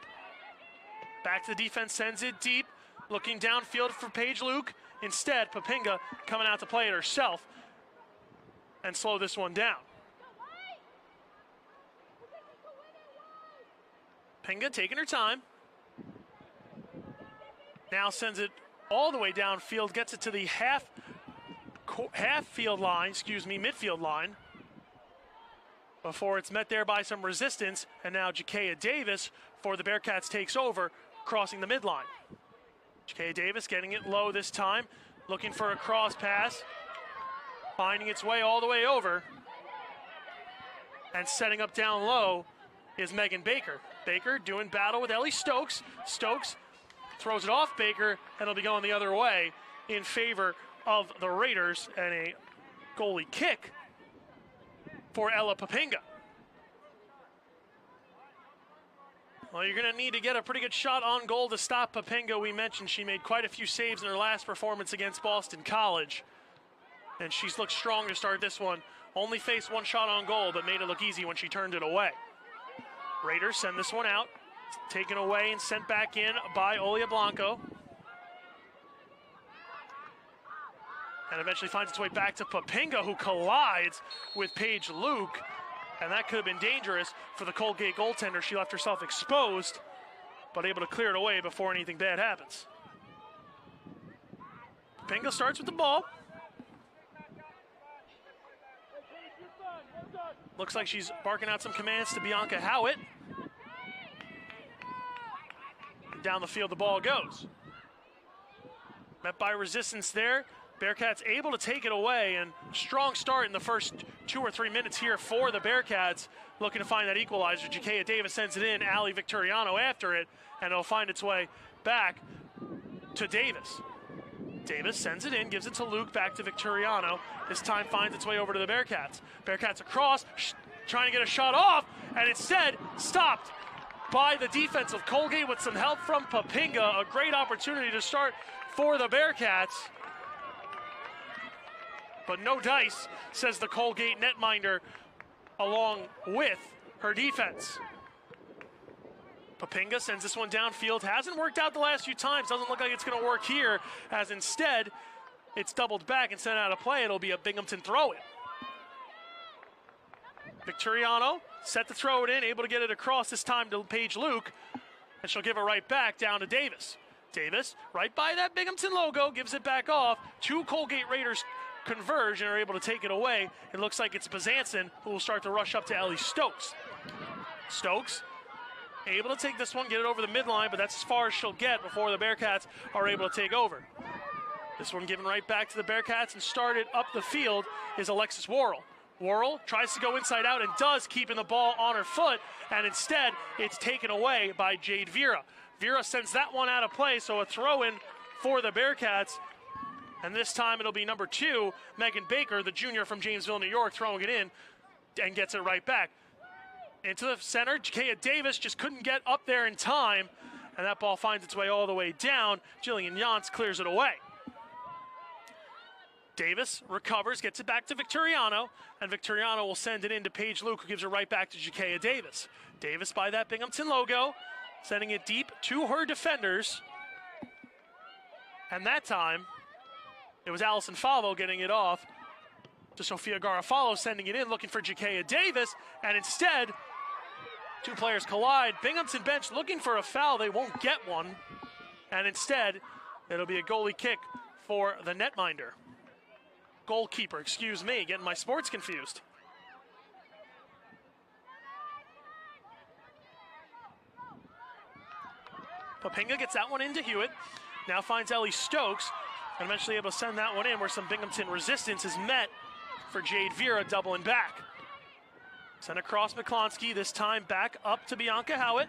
Back to the defense, sends it deep. Looking downfield for Paige Luke. Instead, Papinga coming out to play it herself and slow this one down. Papinga taking her time. Now sends it all the way downfield, gets it to the midfield line, before it's met there by some resistance, and now Jakea Davis for the Bearcats takes over, crossing the midline. Jakea Davis getting it low this time, looking for a cross pass, finding its way all the way over, and setting up down low is Megan Baker. Baker doing battle with Ellie Stokes. Stokes throws it off Baker, and it'll be going the other way in favor of the Raiders, and a goalie kick for Ella Papinga. Well, you're going to need to get a pretty good shot on goal to stop Papinga. We mentioned she made quite a few saves in her last performance against Boston College, and she's looked strong to start this one. Only faced one shot on goal, but made it look easy when she turned it away. Raiders send this one out. Taken away and sent back in by Olia Blanco. And eventually finds its way back to Papinga, who collides with Paige Luke. And that could have been dangerous for the Colgate goaltender. She left herself exposed, but able to clear it away before anything bad happens. Papinga starts with the ball. Looks like she's barking out some commands to Bianca Howitt. Down the field the ball goes. Met by resistance there. Bearcats able to take it away, and strong start in the first 2 or 3 minutes here for the Bearcats, looking to find that equalizer. Jakaya Davis sends it in, Ali Victoriano after it, and it'll find its way back to Davis. Davis sends it in, gives it to Luke, back to Victoriano. This time finds its way over to the Bearcats. Bearcats across, trying to get a shot off, and instead stopped by the defense of Colgate with some help from Papinga. A great opportunity to start for the Bearcats. But no dice, says the Colgate netminder, along with her defense. Papinga sends this one downfield. Hasn't worked out the last few times. Doesn't look like it's going to work here, as instead it's doubled back and sent out of play. It'll be a Binghamton throw-in. Victoriano set to throw it in, able to get it across this time to Paige Luke, and she'll give it right back down to Davis. Davis, right by that Binghamton logo, gives it back off. 2 Colgate Raiders converge and are able to take it away. It looks like it's Bazanson who will start to rush up to Ellie Stokes. Stokes able to take this one, get it over the midline, but that's as far as she'll get before the Bearcats are able to take over. This one given right back to the Bearcats and started up the field is Alexis Worrell. Worrell tries to go inside out and does, keeping the ball on her foot, and instead it's taken away by Jade Vera. Vera sends that one out of play, so a throw-in for the Bearcats. And this time it'll be number 2, Megan Baker, the junior from Janesville, New York, throwing it in and gets it right back. Into the center, Jakaya Davis just couldn't get up there in time, and that ball finds its way all the way down. Jillian Yance clears it away. Davis recovers, gets it back to Victoriano, and Victoriano will send it in to Paige Luke, who gives it right back to Jakaya Davis. Davis by that Binghamton logo, sending it deep to her defenders. And that time, it was Allison Favo getting it off to Sophia Garofalo, sending it in, looking for Jakaya Davis, and instead, 2 players collide. Binghamton bench looking for a foul. They won't get one, and instead, it'll be a goalie kick for the netminder. Goalkeeper, excuse me, getting my sports confused. Papinga gets that one into Hewitt. Now finds Ellie Stokes, and eventually able to send that one in where some Binghamton resistance is met for Jade Vera doubling back. Sent across McClonsky, this time back up to Bianca Howitt.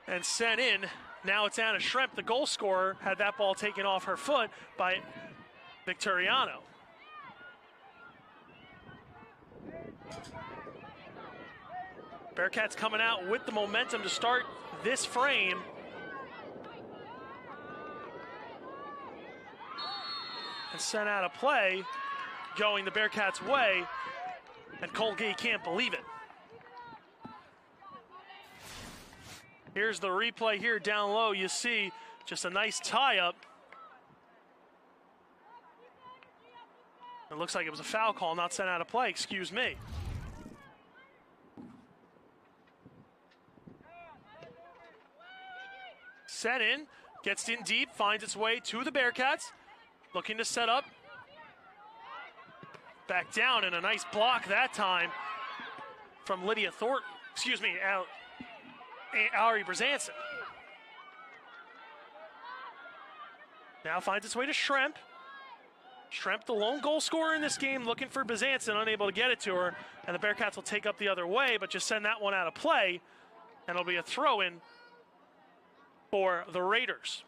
And sent in. Now it's Anna Schremp, the goal scorer, had that ball taken off her foot by Victoriano. Bearcats coming out with the momentum to start this frame. And sent out of play, going the Bearcats' way, and Colgate can't believe it. Here's the replay here down low. You see just a nice tie-up. It looks like it was a foul call, not sent out of play, excuse me. Set in, gets in deep, finds its way to the Bearcats. Looking to set up. Back down, and a nice block that time from Lydia Thornton. Excuse me, Ari Brzanson. Now finds its way to Schremp. Schremp, the lone goal scorer in this game, looking for Brzanson, unable to get it to her. And the Bearcats will take up the other way, but just send that one out of play. And it'll be a throw-in for the Raiders.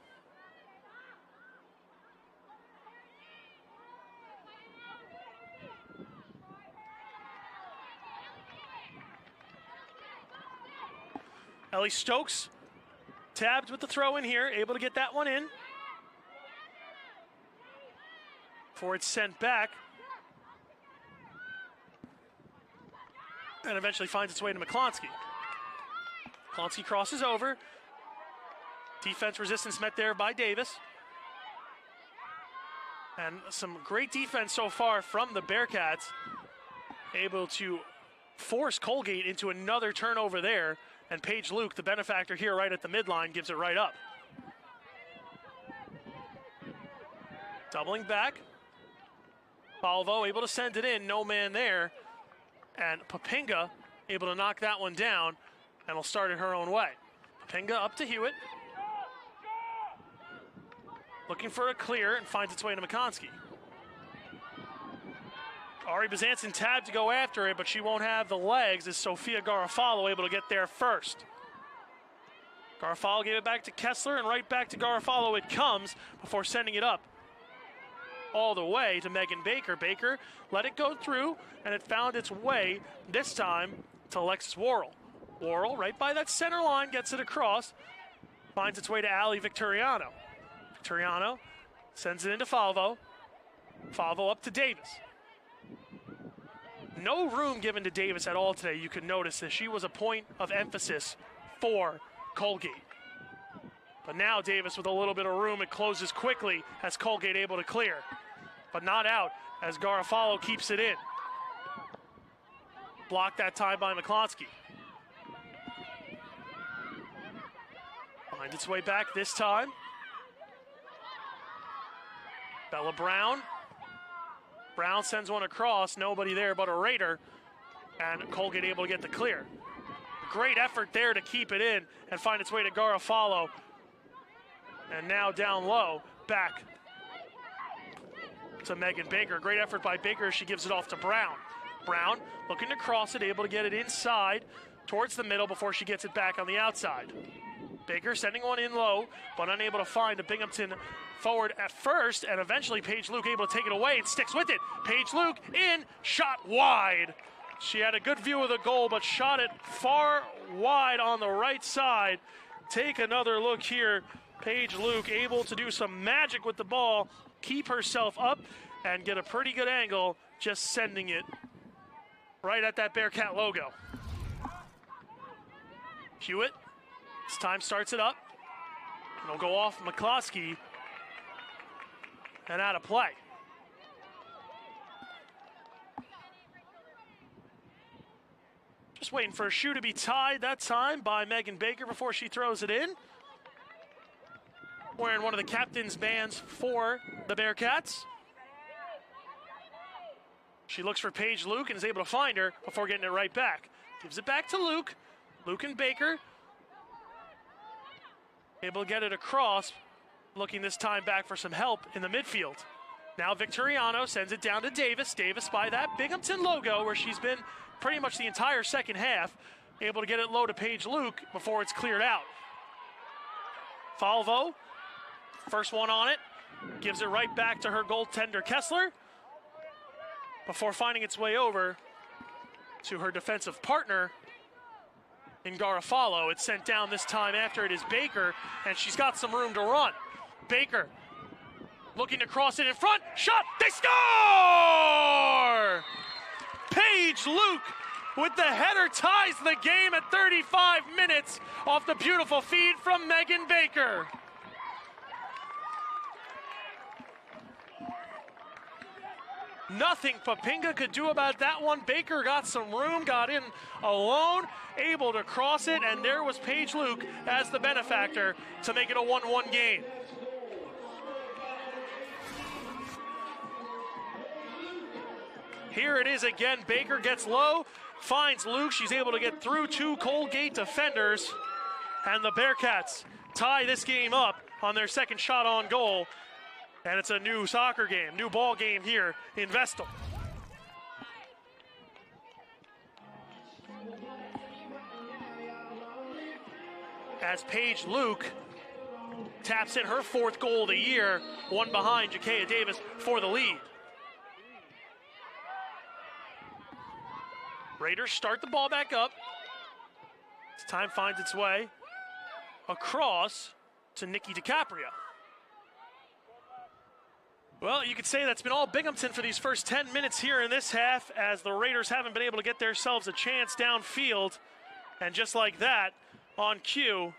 Ellie Stokes tabbed with the throw in here, able to get that one in. Before it's sent back. And eventually finds its way to McClonsky. McClonsky crosses over. Defense resistance met there by Davis. And some great defense so far from the Bearcats. Able to force Colgate into another turnover there. And Paige Luke, the benefactor here right at the midline, gives it right up. Doubling back. Balvo able to send it in, no man there. And Papinga able to knock that one down, and will start it her own way. Papinga up to Hewitt. Looking for a clear and finds its way to McConsky. Ari Bezanson tabbed to go after it, but she won't have the legs as Sophia Garofalo able to get there first. Garofalo gave it back to Kessler, and right back to Garofalo it comes before sending it up all the way to Megan Baker. Baker let it go through, and it found its way this time to Alexis Worrell. Worrell, right by that center line, gets it across, finds its way to Ali Victoriano. Victoriano sends it into Falvo. Falvo up to Davis. No room given to Davis at all today. You could notice that she was a point of emphasis for Colgate. But now Davis with a little bit of room, it closes quickly as Colgate able to clear. But not out as Garofalo keeps it in. Blocked that time by McClonsky. Finds its way back this time. Bella Brown. Brown sends one across, nobody there but a Raider, and Colgate able to get the clear. Great effort there to keep it in and find its way to Garofalo. And now down low, back to Megan Baker. Great effort by Baker as she gives it off to Brown. Brown looking to cross it, able to get it inside towards the middle before she gets it back on the outside. Baker sending one in low, but unable to find a Binghamton forward at first, and eventually Paige Luke able to take it away and sticks with it. Paige Luke in, shot wide. She had a good view of the goal, but shot it far wide on the right side. Take another look here. Paige Luke able to do some magic with the ball, keep herself up, and get a pretty good angle, just sending it right at that Bearcat logo. Hewitt, this time starts it up. And it'll go off McCloskey and out of play. Just waiting for a shoe to be tied that time by Megan Baker before she throws it in. Wearing one of the captain's bands for the Bearcats. She looks for Paige Luke and is able to find her before getting it right back. Gives it back to Luke. Luke and Baker able to get it across, looking this time back for some help in the midfield. Now Victoriano sends it down to Davis. Davis by that Binghamton logo where she's been pretty much the entire second half, able to get it low to Paige Luke before it's cleared out. Falvo, first one on it, gives it right back to her goaltender Kessler before finding its way over to her defensive partner in Garofalo. It's sent down this time after it is Baker, and she's got some room to run. Baker looking to cross it in front, shot, they score! Paige Luke with the header ties the game at 35 minutes off the beautiful feed from Megan Baker. Nothing Papinga could do about that one. Baker got some room, got in alone, able to cross it, and there was Paige Luke as the benefactor to make it a 1-1 game. Here it is again. Baker gets low, finds Luke. She's able to get through two Colgate defenders, and the Bearcats tie this game up on their second shot on goal. And it's a new soccer game, new ball game here in Vestal. As Paige Luke taps in her fourth goal of the year, one behind Jakaya Davis for the lead. Raiders start the ball back up. This time finds its way across to Nikki DiCaprio. Well, you could say that's been all Binghamton for these first 10 minutes here in this half, as the Raiders haven't been able to get themselves a chance downfield. And just like that, on cue,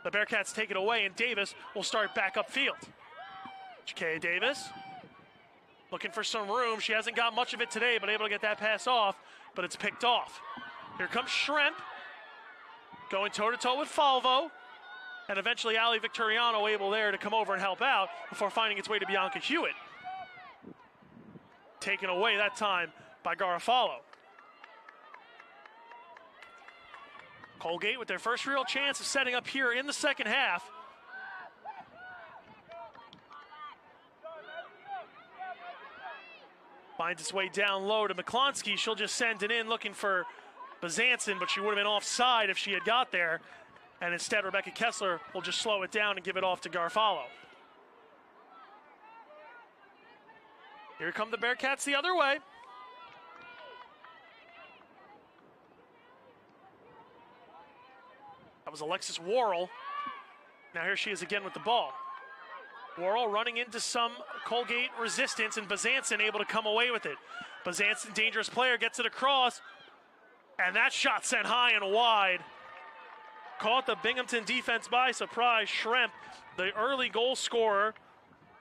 the Bearcats take it away, and Davis will start back upfield. Jakaya Davis looking for some room. She hasn't got much of it today, but able to get that pass off, but it's picked off. Here comes Schremp, going toe-to-toe with Falvo. And eventually Ali Victoriano able there to come over and help out before finding its way to Bianca Hewitt. Taken away that time by Garofalo. Colgate with their first real chance of setting up here in the second half. Finds its way down low to McClonsky. She'll just send it in looking for Bazanson, but she would have been offside if she had got there. And instead, Rebecca Kessler will just slow it down and give it off to Garofalo. Here come the Bearcats the other way. That was Alexis Worrell. Now here she is again with the ball. Worrell running into some Colgate resistance, and Bazanson able to come away with it. Bazanson, dangerous player, gets it across, and that shot sent high and wide. Caught the Binghamton defense by surprise. Schremp, the early goal scorer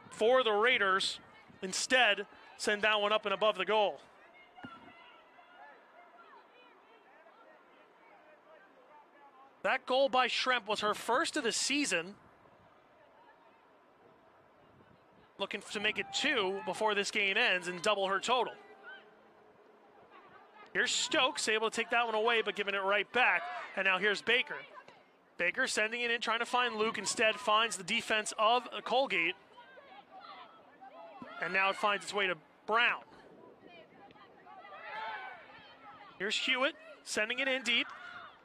for the Raiders, instead send that one up and above the goal. That goal by Schremp was her first of the season. Looking to make it 2 before this game ends and double her total. Here's Stokes, able to take that one away, but giving it right back. And now here's Baker. Baker sending it in, trying to find Luke. Instead, finds the defense of Colgate. And now it finds its way to Brown. Here's Hewitt, sending it in deep.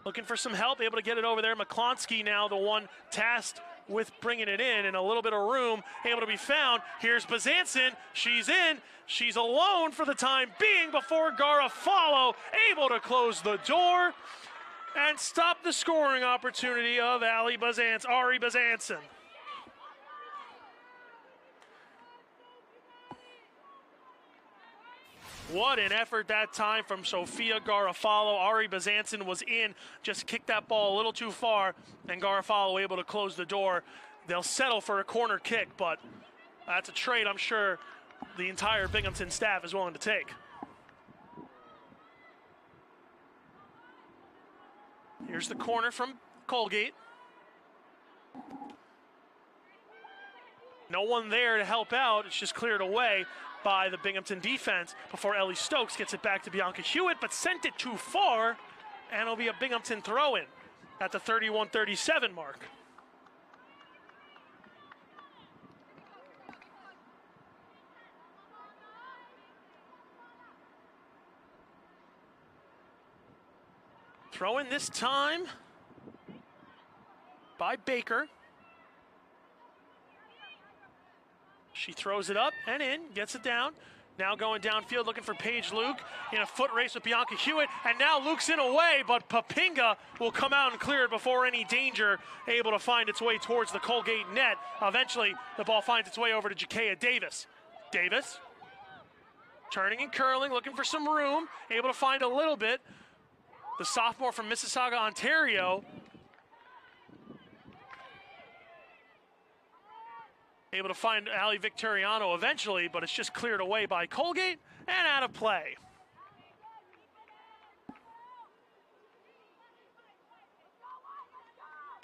Looking for some help, able to get it over there. McClonsky now the one tasked with bringing it in, and a little bit of room able to be found. Here's Bazanson, she's in. She's alone for the time being before Garofalo able to close the door and stop the scoring opportunity of Ari Bazanson. What an effort that time from Sophia Garofalo. Ari Bazanson was in, just kicked that ball a little too far, and Garofalo able to close the door. They'll settle for a corner kick, but that's a trade I'm sure the entire Binghamton staff is willing to take. Here's the corner from Colgate. No one there to help out. It's just cleared away by the Binghamton defense before Ellie Stokes gets it back to Bianca Hewitt, but sent it too far, and it'll be a Binghamton throw-in at the 31-37 mark. Throw-in this time by Baker. She throws it up and in, gets it down. Now going downfield, looking for Paige Luke in a foot race with Bianca Hewitt. And now Luke's in a way, but Papinga will come out and clear it before any danger, able to find its way towards the Colgate net. Eventually, the ball finds its way over to Jakea Davis. Davis, turning and curling, looking for some room, able to find a little bit. The sophomore from Mississauga, Ontario, able to find Ali Victoriano eventually, but it's just cleared away by Colgate and out of play.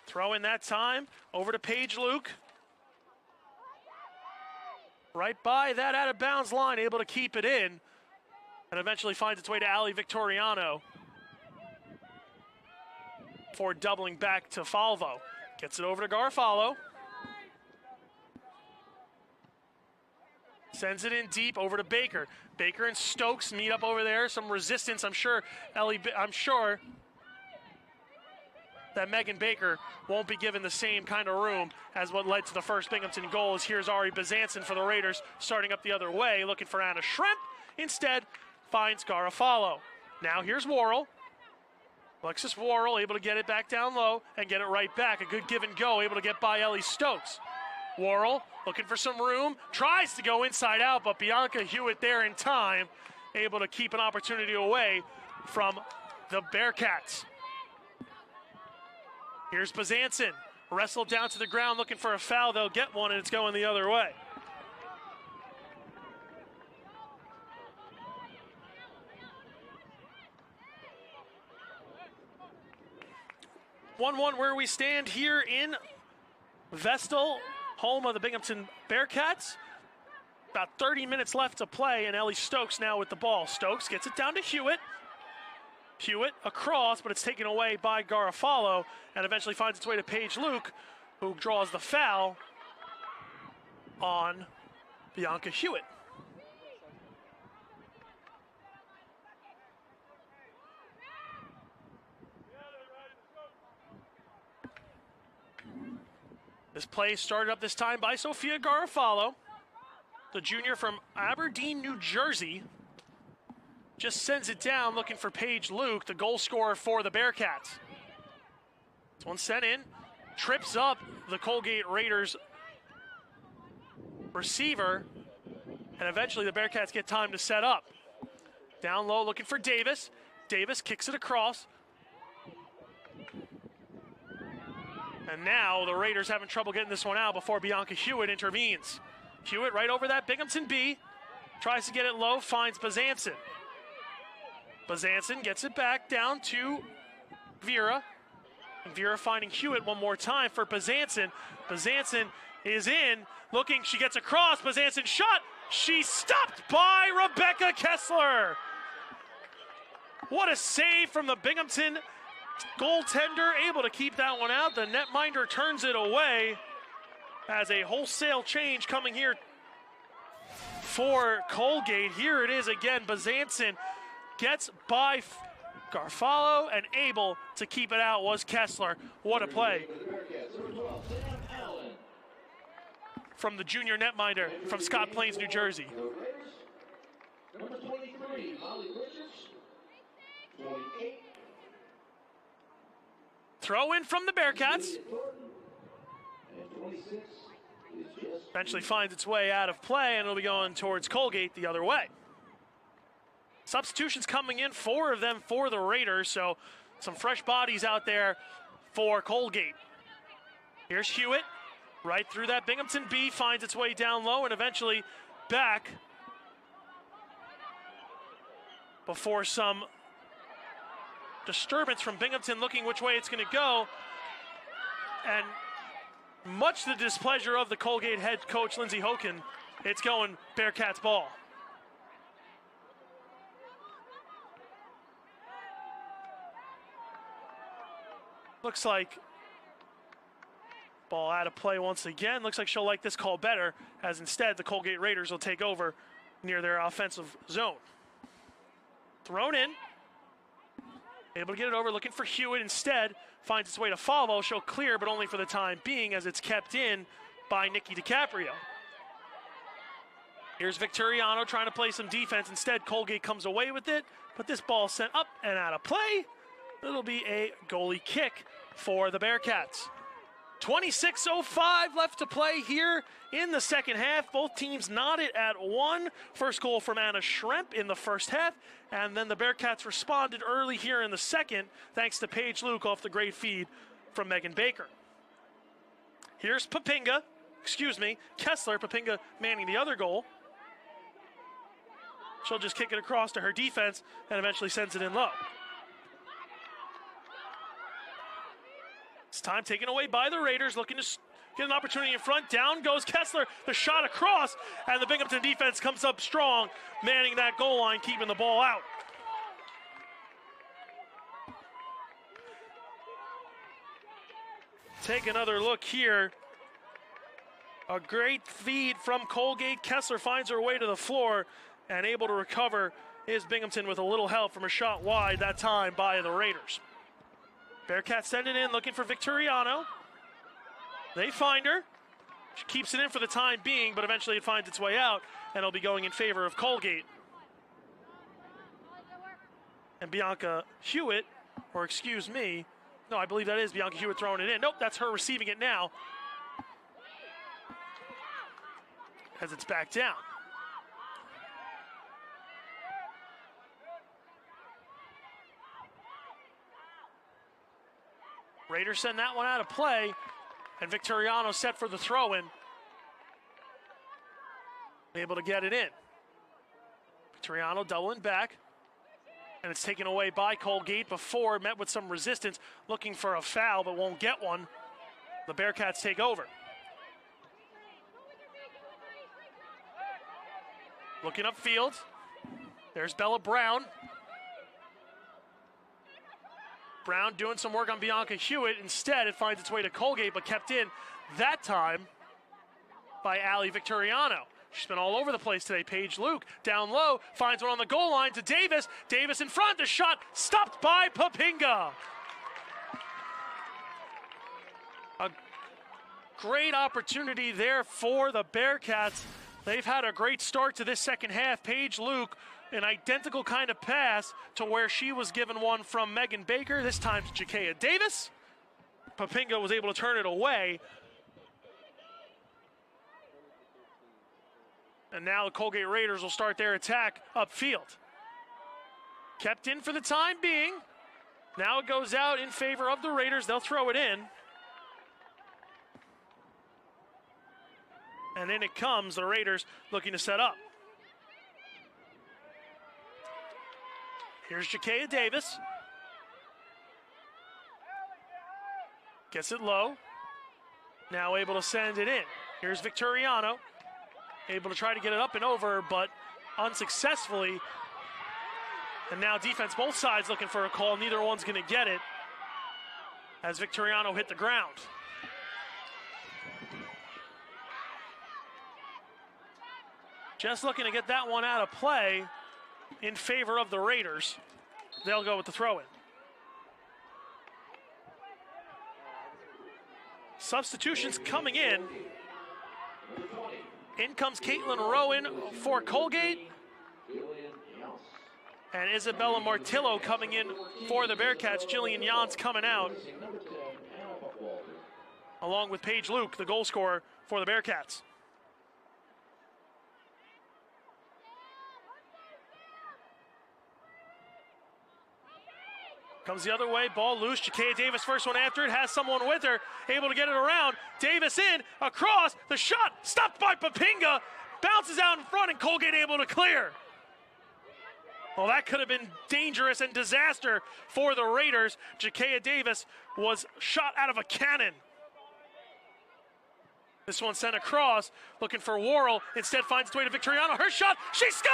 Throw in that time over to Paige Luke. Right by that out of bounds line, able to keep it in, and eventually finds its way to Ali Victoriano before doubling back to Falvo. Gets it over to Garofalo. Sends it in deep over to Baker. Baker and Stokes meet up over there. Some resistance, I'm sure that Megan Baker won't be given the same kind of room as what led to the first Binghamton goal. As here's Ari Bazanson for the Raiders, starting up the other way, looking for Anna Schremp. Instead, finds Garofalo. Now here's Worrell. Alexis Worrell able to get it back down low and get it right back. A good give and go, able to get by Ellie Stokes. Worrell looking for some room, tries to go inside out, but Bianca Hewitt there in time, able to keep an opportunity away from the Bearcats. Here's Bazanson, wrestled down to the ground looking for a foul. They'll get one, and it's going the other way. (1-1) where we stand here in Vestal, home of the Binghamton Bearcats. About 30 minutes left to play, and Ellie Stokes now with the ball. Stokes gets it down to Hewitt. Hewitt across, but it's taken away by Garofalo and eventually finds its way to Paige Luke, who draws the foul on Bianca Hewitt. This play started up this time by Sophia Garofalo, the junior from Aberdeen, New Jersey. Just sends it down looking for Paige Luke, the goal scorer for the Bearcats. This one sent in, trips up the Colgate Raiders receiver, and eventually the Bearcats get time to set up. Down low looking for Davis. Davis kicks it across. And now the Raiders having trouble getting this one out before Bianca Hewitt intervenes. Hewitt right over that Binghamton B, tries to get it low, finds Bazanson. Bazanson gets it back down to Vera. And Vera finding Hewitt one more time for Bazanson. Bazanson is in, looking, she gets across, Bazanson shot. She's stopped by Rebecca Kessler. What a save from the Binghamton goaltender, able to keep that one out. The netminder turns it away as a wholesale change coming here for Colgate. Here it is again. Bazanson gets by Garofalo and able to keep it out was Kessler. What a play from the junior netminder from Scott Plains, New Jersey. Number 23, Holly Bridges. 28. Throw in from the Bearcats. And 26 is just Eventually finds its way out of play, and it'll be going towards Colgate the other way. Substitutions coming in, 4 of them for the Raiders, so some fresh bodies out there for Colgate. Here's Hewitt, right through that Binghamton B, finds its way down low and eventually back before some disturbance from Binghamton looking which way it's going to go. And much to the displeasure of the Colgate head coach, Lindsey Hoken, it's going Bearcats ball. Looks like ball out of play once again. Looks like she'll like this call better, as instead the Colgate Raiders will take over near their offensive zone. Thrown in. Able to get it over, looking for Hewitt instead. Finds its way to follow. She'll clear, but only for the time being, as it's kept in by Nikki DiCaprio. Here's Victoriano trying to play some defense. Instead, Colgate comes away with it, but this ball sent up and out of play. It'll be a goalie kick for the Bearcats. 26:05 left to play here in the second half. Both teams knotted at 1. First goal from Anna Schremp in the first half, and then the Bearcats responded early here in the second, thanks to Paige Luke off the great feed from Megan Baker. Here's Kessler, Papinga manning the other goal. She'll just kick it across to her defense and eventually sends it in low. This time taken away by the Raiders, looking to get an opportunity in front. Down goes Kessler, the shot across, and the Binghamton defense comes up strong, manning that goal line, keeping the ball out. Take another look here. A great feed from Colgate. Kessler finds her way to the floor and able to recover is Binghamton with a little help from a shot wide that time by the Raiders. Bearcats send it in, looking for Victoriano. They find her. She keeps it in for the time being, but eventually it finds its way out, and it'll be going in favor of Colgate. And Bianca Hewitt, or excuse me, no, I believe that is Bianca Hewitt throwing it in. Nope, that's her receiving it now, as it's back down. Raiders send that one out of play, and Victoriano set for the throw-in. Able to get it in. Victoriano doubling back, and it's taken away by Colgate before, met with some resistance, looking for a foul, but won't get one. The Bearcats take over. Looking upfield, there's Bella Brown. Brown doing some work on Bianca Hewitt. Instead, it finds its way to Colgate, but kept in that time by Ali Victoriano. She's been all over the place today. Paige Luke down low, finds one on the goal line to Davis. Davis in front, the shot stopped by Papinga. A great opportunity there for the Bearcats. They've had a great start to this second half. Paige Luke, an identical kind of pass to where she was given one from Megan Baker, this time to Jakea Davis. Papinga was able to turn it away. And now the Colgate Raiders will start their attack upfield. Kept in for the time being. Now it goes out in favor of the Raiders. They'll throw it in. And in it comes, the Raiders looking to set up. Here's Jakea Davis. Gets it low. Now able to send it in. Here's Victoriano. Able to try to get it up and over, but unsuccessfully. And now defense, both sides looking for a call. Neither one's going to get it as Victoriano hit the ground. Just looking to get that one out of play in favor of the Raiders. They'll go with the throw-in. Substitutions coming in. In comes Caitlin Rowan for Colgate. And Isabella Martillo coming in for the Bearcats. Jillian Jans coming out. Along with Paige Luke, the goal scorer for the Bearcats. Comes the other way, ball loose. Jakea Davis, first one after it, has someone with her, able to get it around. Davis in, across, the shot stopped by Papinga, bounces out in front, and Colgate able to clear. Well, that could have been dangerous and disaster for the Raiders. Jakea Davis was shot out of a cannon. This one sent across, looking for Worrell, instead finds its way to Victoriano. Her shot, she scores!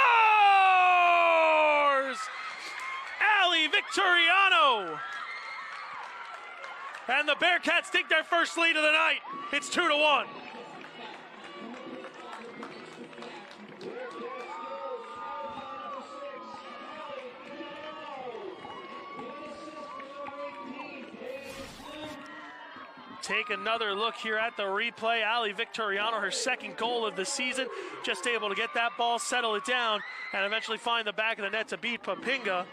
Ali Victoriano. And the Bearcats take their first lead of the night. It's 2-1. Take another look here at the replay. Ali Victoriano, her second goal of the season, just able to get that ball, settle it down, and eventually find the back of the net to beat Papinga.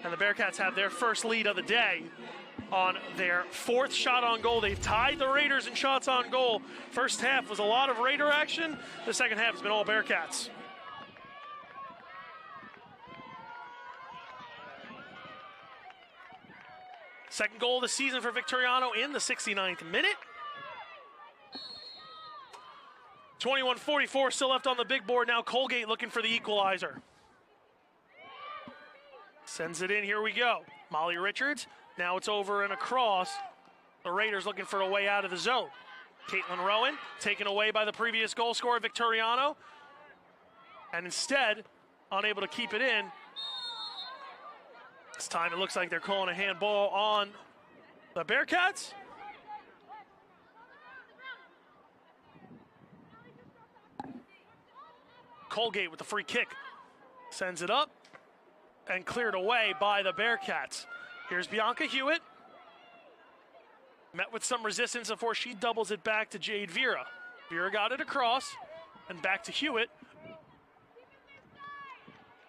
And the Bearcats have their first lead of the day on their fourth shot on goal. They've tied the Raiders in shots on goal. First half was a lot of Raider action. The second half has been all Bearcats. Second goal of the season for Victoriano in the 69th minute. 21:44 still left on the big board. Now Colgate looking for the equalizer. Sends it in, here we go. Molly Richards, now it's over and across. The Raiders looking for a way out of the zone. Caitlin Rowan, taken away by the previous goal scorer, Victoriano. And instead, unable to keep it in. This time it looks like they're calling a handball on the Bearcats. Colgate with the free kick. Sends it up. And cleared away by the Bearcats. Here's Bianca Hewitt. Met with some resistance before she doubles it back to Jade Vera. Vera got it across and back to Hewitt.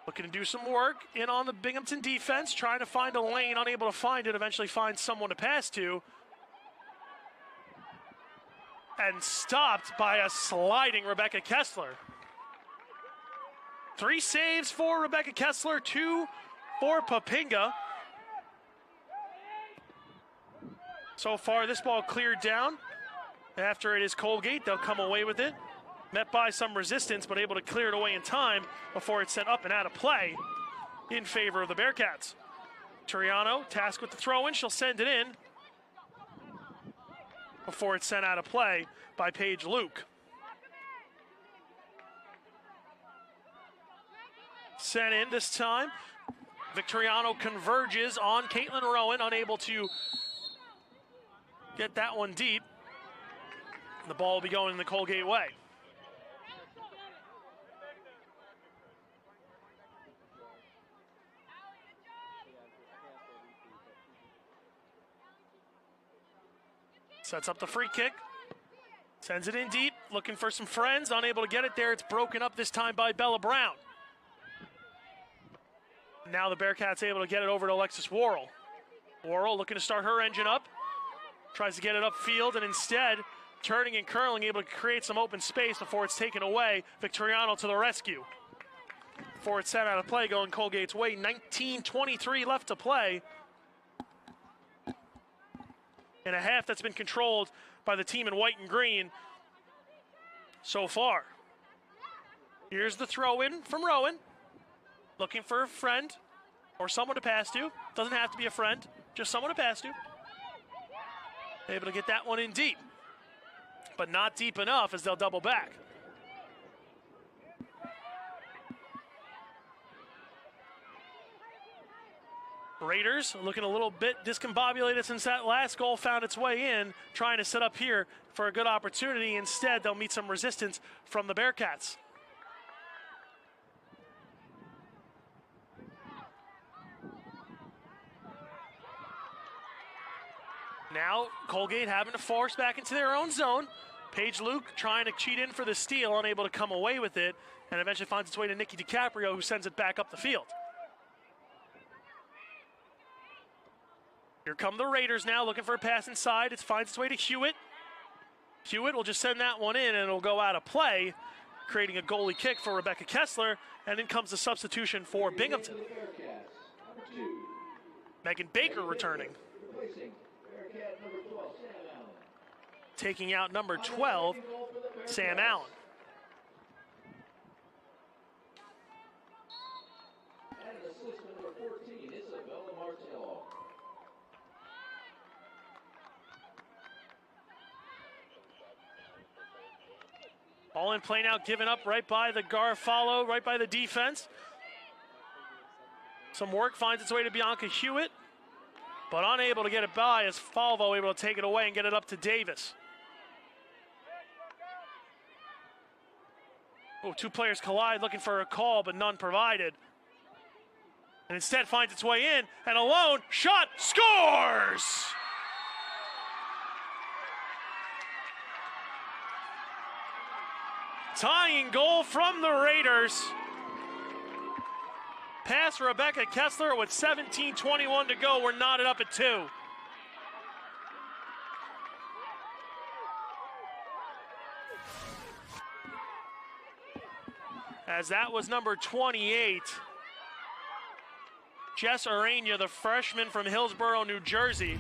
Looking to do some work in on the Binghamton defense, trying to find a lane, unable to find it, eventually finds someone to pass to. And stopped by a sliding Rebecca Kessler. 3 saves for Rebecca Kessler, 2 for Papinga. So far, this ball cleared down. After it is Colgate, they'll come away with it. Met by some resistance, but able to clear it away in time before it's sent up and out of play in favor of the Bearcats. Turiano tasked with the throw-in. She'll send it in before it's sent out of play by Paige Luke. Sent in this time Victoriano converges on Caitlin Rowan, unable to get that one deep. The ball will be going in the Colgate way. Sets up the free kick. Sends it in deep, looking for some friends, unable to get it there. It's broken up this time by Bella Brown. Now the Bearcats able to get it over to Alexis Worrell. Worrell looking to start her engine up. Tries to get it upfield, and instead, turning and curling, able to create some open space before it's taken away. Victoriano to the rescue. Before it's set out of play, going Colgate's way. 19:23 left to play. In a half that's been controlled by the team in white and green so far. Here's the throw in from Rowan. Looking for a friend or someone to pass to. Doesn't have to be a friend, just someone to pass to. Able to get that one in deep, but not deep enough as they'll double back. Raiders looking a little bit discombobulated since that last goal found its way in, trying to set up here for a good opportunity. Instead, they'll meet some resistance from the Bearcats. Now, Colgate having to force back into their own zone. Paige Luke trying to cheat in for the steal, unable to come away with it, and eventually finds its way to Nikki DiCaprio, who sends it back up the field. Here come the Raiders now, looking for a pass inside. It finds its way to Hewitt. Hewitt will just send that one in, and it'll go out of play, creating a goalie kick for Rebecca Kessler, and in comes the substitution for Binghamton. Megan Baker returning. Taking out number 12, Sam Allen. All in play now, given up right by the Garofalo, right by the defense. Some work finds its way to Bianca Hewitt, but unable to get it by as Falvo able to take it away and get it up to Davis. Oh, two players collide looking for a call, but none provided. And instead finds its way in, and alone, shot, scores! Tying goal from the Raiders. Pass Rebecca Kessler with 17:21 to go. We're knotted up at 2. As that was number 28. Jess Arania, the freshman from Hillsborough, New Jersey.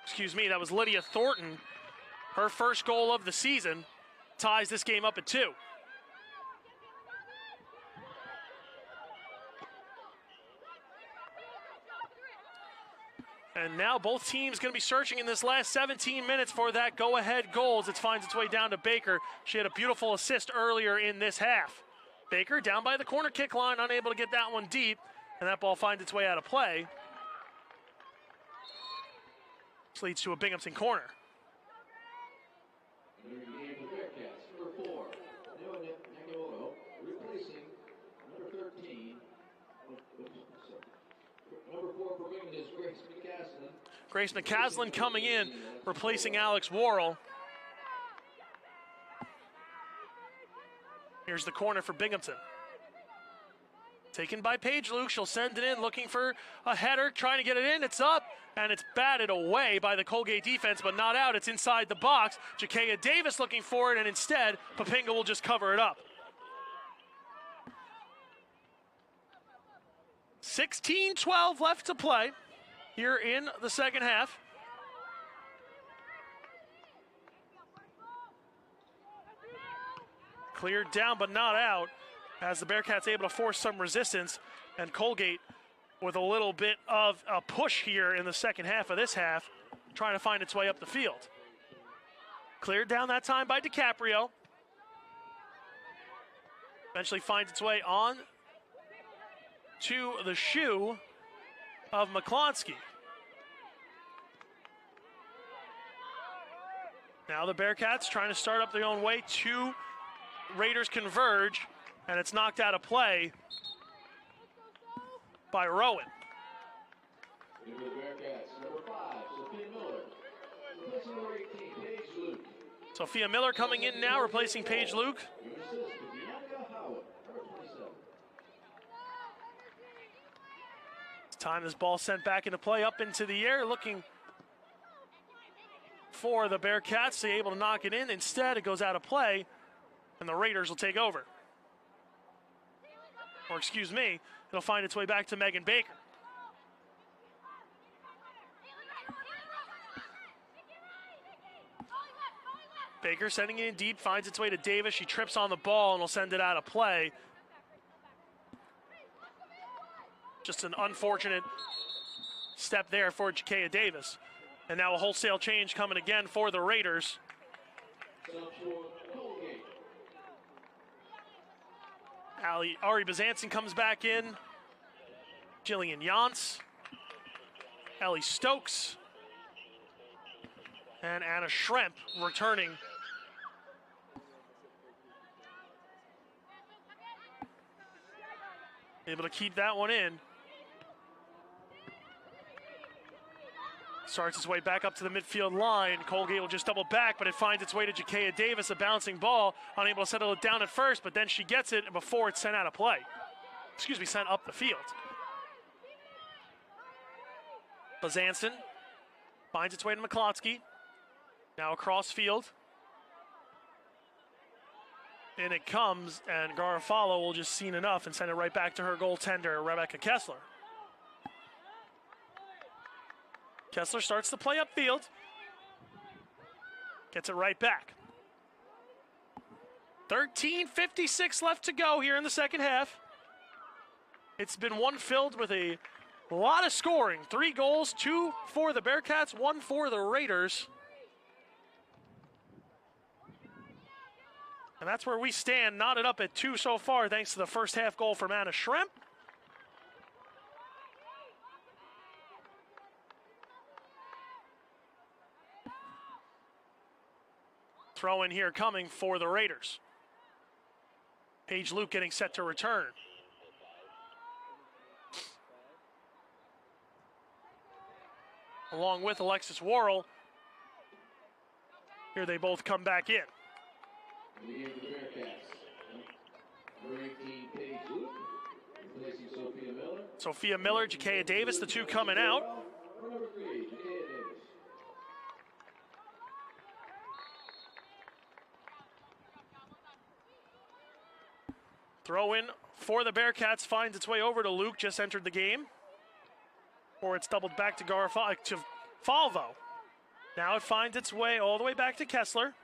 Excuse me, that was Lydia Thornton. Her first goal of the season ties this game up at 2. And now both teams going to be searching in this last 17 minutes for that go-ahead goal as it finds its way down to Baker. She had a beautiful assist earlier in this half. Baker down by the corner kick line, unable to get that one deep, and that ball finds its way out of play. This leads to a Binghamton corner. Grace McCaslin coming in, replacing Alex Worrell. Here's the corner for Binghamton. Taken by Paige Luke, she'll send it in, looking for a header, trying to get it in, it's up, and it's batted away by the Colgate defense, but not out, it's inside the box. Jakaya Davis looking for it, and instead, Papinga will just cover it up. 16-12 left to play here in the second half. Cleared down, but not out, as the Bearcats able to force some resistance, and Colgate with a little bit of a push here in the second half of this half, trying to find its way up the field. Cleared down that time by DiCaprio. Eventually finds its way on to the shoe of McClonsky. Now the Bearcats trying to start up their own way. Two Raiders converge, and it's knocked out of play by Rowan. Into the Bearcats, number 5, Sophia Miller. Replacing number 18, Paige Luke. Sophia Miller coming in now, replacing Paige Luke. Your assist, Bianca Howard, number 27. It's time this ball sent back into play, up into the air, looking for the Bearcats to be able to knock it in. Instead, it goes out of play, and the Raiders will take over. Or excuse me, it'll find its way back to Megan Baker. Baker sending it in deep, finds its way to Davis. She trips on the ball and will send it out of play. Just an unfortunate step there for Jakaya Davis. And now a wholesale change coming again for the Raiders. Colgate. Ari Bazanson comes back in. Jillian Yance. Ellie Stokes. And Anna Schremp returning. Able to keep that one in. Starts its way back up to the midfield line. Colgate will just double back, but it finds its way to Jakaya Davis, a bouncing ball. Unable to settle it down at first, but then she gets it before it's sent out of play. Excuse me, sent up the field. Bazanson finds its way to McCloskey. Now across field. In it comes, and Garofalo will just seen enough and send it right back to her goaltender, Rebecca Kessler. Kessler starts to play upfield. Gets it right back. 13:56 left to go here in the second half. It's been one filled with a lot of scoring. 3 goals, 2 for the Bearcats, 1 for the Raiders. And that's where we stand, knotted up at 2 so far, thanks to the first half goal from Anna Schremp. Throw in here coming for the Raiders. Paige Luke getting set to return. Along with Alexis Worrell. Here they both come back in. The game for the Bearcats. Number 18, Paige Luke. Replacing Sophia Miller. Sophia Miller, Jakaya Davis, the two coming out. Number 3, Jakaya Davis. Throw in for the Bearcats finds its way over to Luke, just entered the game. Or it's doubled back to Falvo. Now it finds its way all the way back to Kessler.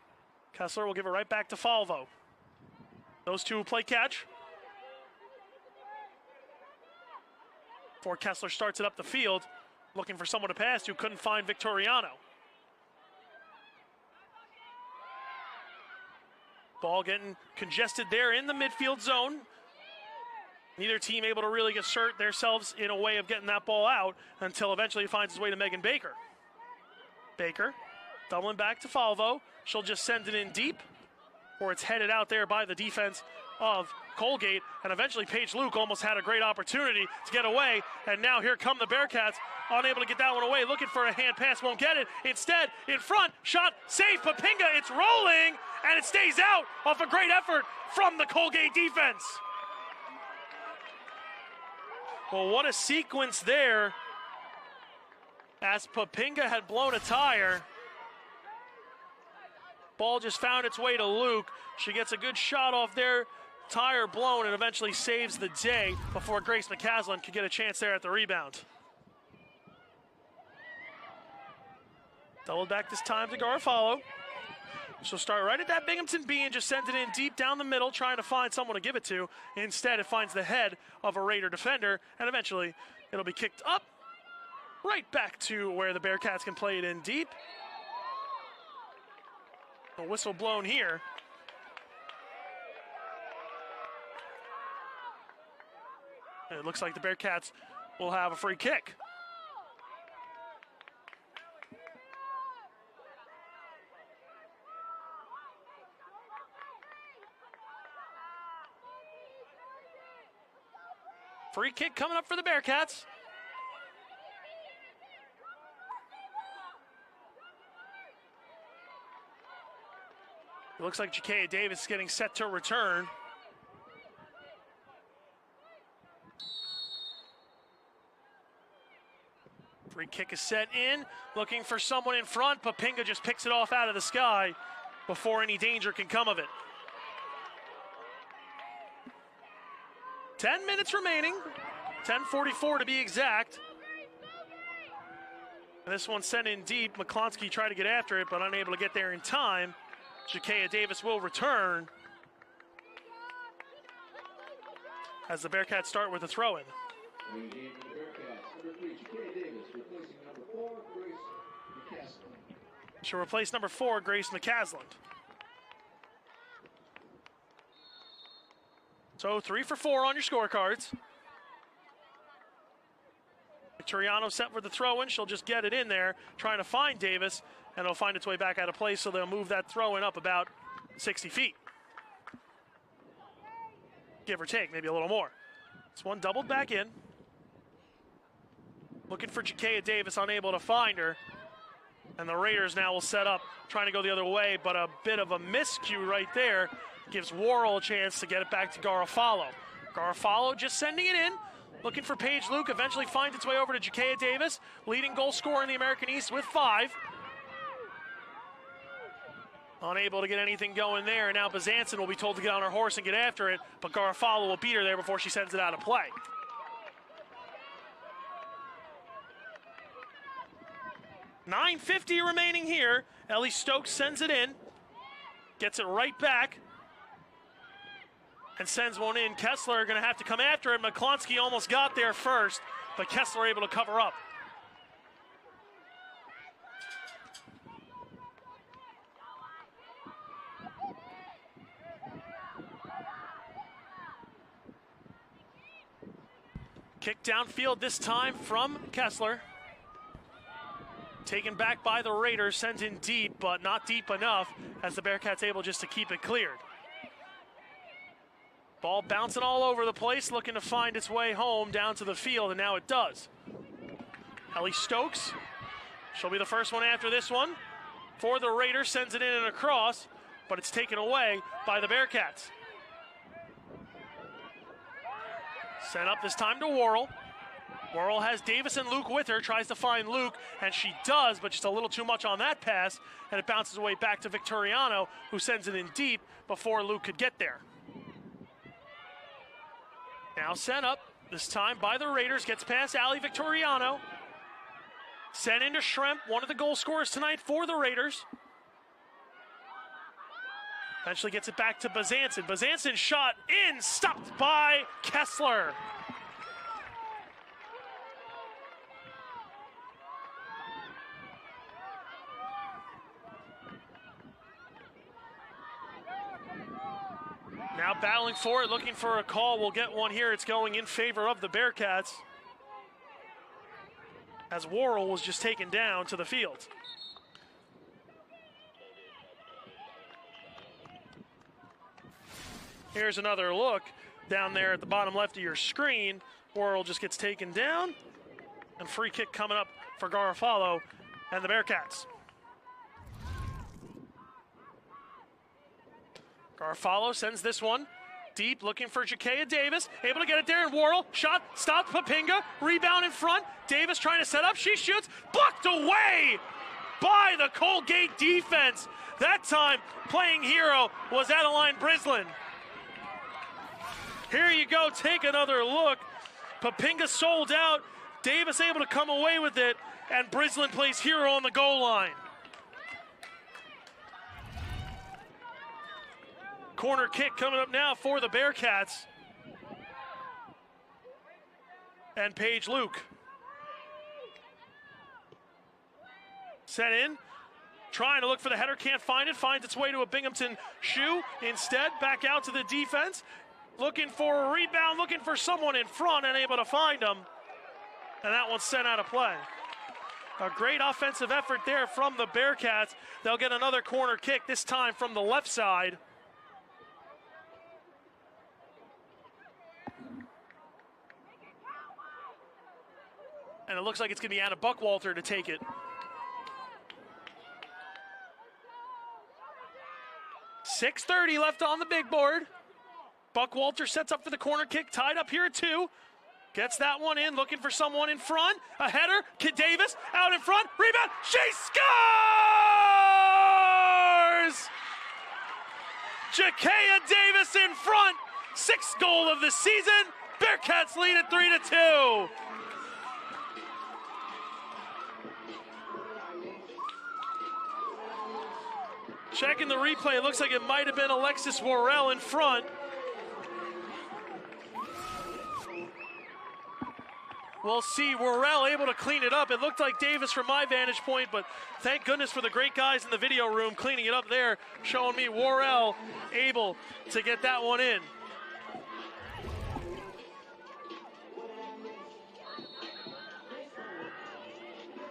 Kessler will give it right back to Falvo. Those two play catch. Before Kessler starts it up the field, looking for someone to pass to, couldn't find Victoriano. Ball getting congested there in the midfield zone. Neither team able to really assert themselves in a way of getting that ball out until eventually it finds its way to Megan Baker. Baker doubling back to Falvo. She'll just send it in deep, or it's headed out there by the defense of Colgate, and eventually Paige Luke almost had a great opportunity to get away, and now here come the Bearcats, unable to get that one away, looking for a hand pass, won't get it. Instead, in front, shot, save, Papinga, it's rolling, and it stays out off a great effort from the Colgate defense. Well, what a sequence there, as Papinga had blown a tire. Ball just found its way to Luke. She gets a good shot off there, tire blown, and eventually saves the day before Grace McCaslin could get a chance there at the rebound. Doubled back this time to Garofalo. She'll start right at that Binghamton B and just send it in deep down the middle, trying to find someone to give it to. Instead, it finds the head of a Raider defender, and eventually it'll be kicked up right back to where the Bearcats can play it in deep. A whistle blown here. And it looks like the Bearcats will have a free kick. Free kick coming up for the Bearcats. It looks like Jakaya Davis is getting set to return. Free kick is set in, looking for someone in front. Papinga just picks it off out of the sky before any danger can come of it. 10 minutes remaining, 10:44 to be exact. And this one sent in deep. McClonsky tried to get after it, but unable to get there in time. Jakaya Davis will return as the Bearcats start with a throw-in. She'll replace number 4, Grace McCasland. So 3 for 4 on your scorecards. Victoriano set for the throw-in. She'll just get it in there, trying to find Davis, and it'll find its way back out of place, so they'll move that throw-in up about 60 feet. Give or take, maybe a little more. This one doubled back in. Looking for Jakaya Davis, unable to find her. And the Raiders now will set up, trying to go the other way, but a bit of a miscue right there gives Worrell a chance to get it back to Garofalo. Garofalo just sending it in, looking for Paige Luke, eventually finds its way over to Jakaya Davis, leading goal scorer in the American East with 5. Unable to get anything going there, and now Bazanson will be told to get on her horse and get after it, but Garofalo will beat her there before she sends it out of play. $9:50 remaining here. Ellie Stokes sends it in, gets it right back, and sends one in. Kessler going to have to come after it. McClonsky almost got there first, but Kessler able to cover up. Kick downfield this time from Kessler. Taken back by the Raiders, sends in deep, but not deep enough as the Bearcats able just to keep it cleared. Ball bouncing all over the place, looking to find its way home down to the field, and now it does. Ellie Stokes, she'll be the first one after this one. For the Raiders, sends it in and across, but it's taken away by the Bearcats. Sent up this time to Worrell. Worrell has Davis and Luke with her, tries to find Luke, and she does, but just a little too much on that pass, and it bounces away back to Victoriano, who sends it in deep before Luke could get there. Now sent up, this time by the Raiders, gets past Ali Victoriano. Sent into Schremp, one of the goal scorers tonight for the Raiders. Eventually gets it back to Bazanson. Bazanson shot in, stopped by Kessler. Now battling for it, looking for a call. We'll get one here. It's going in favor of the Bearcats, as Worrell was just taken down to the field. Here's another look down there at the bottom left of your screen. Worrell just gets taken down, and free kick coming up for Garofalo and the Bearcats. Garofalo sends this one deep, looking for Jakaya Davis, able to get it there, and Worrell, shot, stopped, Papinga, rebound in front, Davis trying to set up, she shoots, blocked away by the Colgate defense. That time, playing hero was Adeline Brislin. Here you go, take another look. Papinga sold out, Davis able to come away with it, and Brislin plays hero on the goal line. Corner kick coming up now for the Bearcats. And Paige Luke. Set in. Trying to look for the header, can't find it. Finds its way to a Binghamton shoe. Instead, back out to the defense. looking for a rebound, looking for someone in front and able to find him. And that one's sent out of play. A great offensive effort there from the Bearcats. They'll get another corner kick, this time from the left side. And it looks like it's going to be Anna Buckwalter to take it. 6:30 left on the big board. Buckwalter sets up for the corner kick, tied up here at 2. Gets that one in, looking for someone in front. A header, Kid Davis out in front, rebound, she scores! Jakaya Davis in front, 6th goal of the season. Bearcats lead at 3-2. Checking the replay, it looks like it might have been Alexis Worrell in front. We'll see Worrell able to clean it up. It looked like Davis from my vantage point, but thank goodness for the great guys in the video room cleaning it up there, showing me Worrell able to get that one in.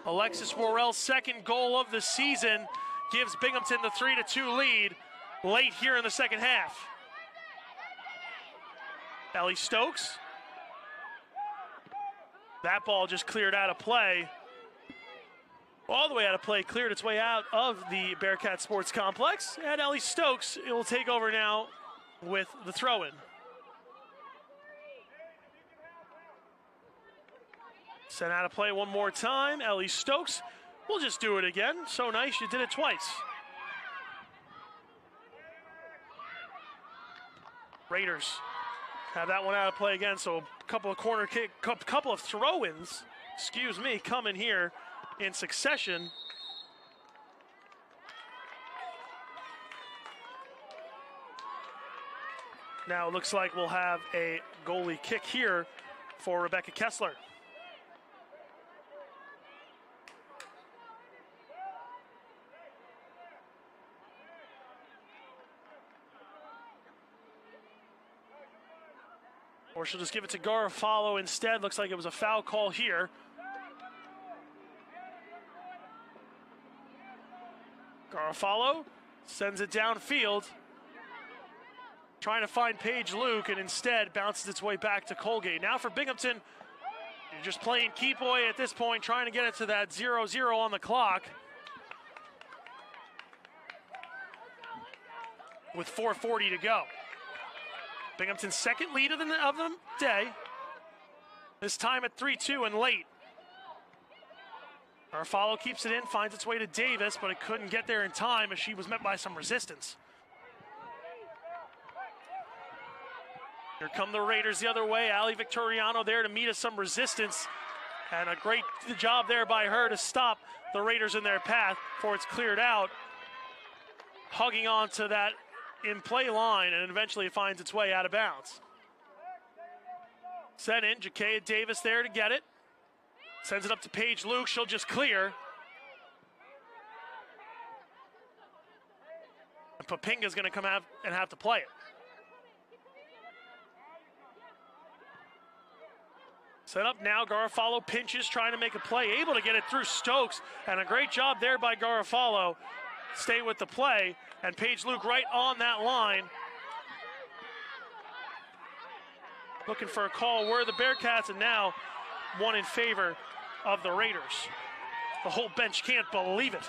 Alexis Worrell's 2nd goal of the season gives Binghamton the 3-2 lead late here in the second half. Ellie Stokes. That ball just cleared out of play. All the way out of play, cleared its way out of the Bearcat Sports Complex. And Ellie Stokes will take over now with the throw-in. Sent out of play one more time. Ellie Stokes will just do it again. So nice, you did it twice. Raiders have that one out of play again, so a couple of corner kick, couple of throw-ins, excuse me, coming here in succession. Now it looks like we'll have a goalie kick here for Rebecca Kessler. Or she'll just give it to Garofalo instead. Looks like it was a foul call here. Garofalo sends it downfield. Trying to find Paige Luke, and instead bounces its way back to Colgate. Now for Binghamton, you're just playing keep away at this point, trying to get it to that 0-0 on the clock. With 4:40 to go. Binghamton's 2nd lead of the day. This time at 3-2 and late. Garofalo keeps it in, finds its way to Davis, but it couldn't get there in time as she was met by some resistance. Here come the Raiders the other way. Ali Victoriano there to meet us some resistance. And a great job there by her to stop the Raiders in their path before it's cleared out. Hugging on to that in play line, and eventually it finds its way out of bounds. Sent in, Jakaya Davis there to get it. Sends it up to Paige Luke, she'll just clear. And Papinga's gonna come out and have to play it. Set up now, Garofalo pinches, trying to make a play, able to get it through Stokes, and a great job there by Garofalo. Stay with the play, and Paige Luke right on that line. Looking for a call, were the Bearcats, and now one in favor of the Raiders. The whole bench can't believe it.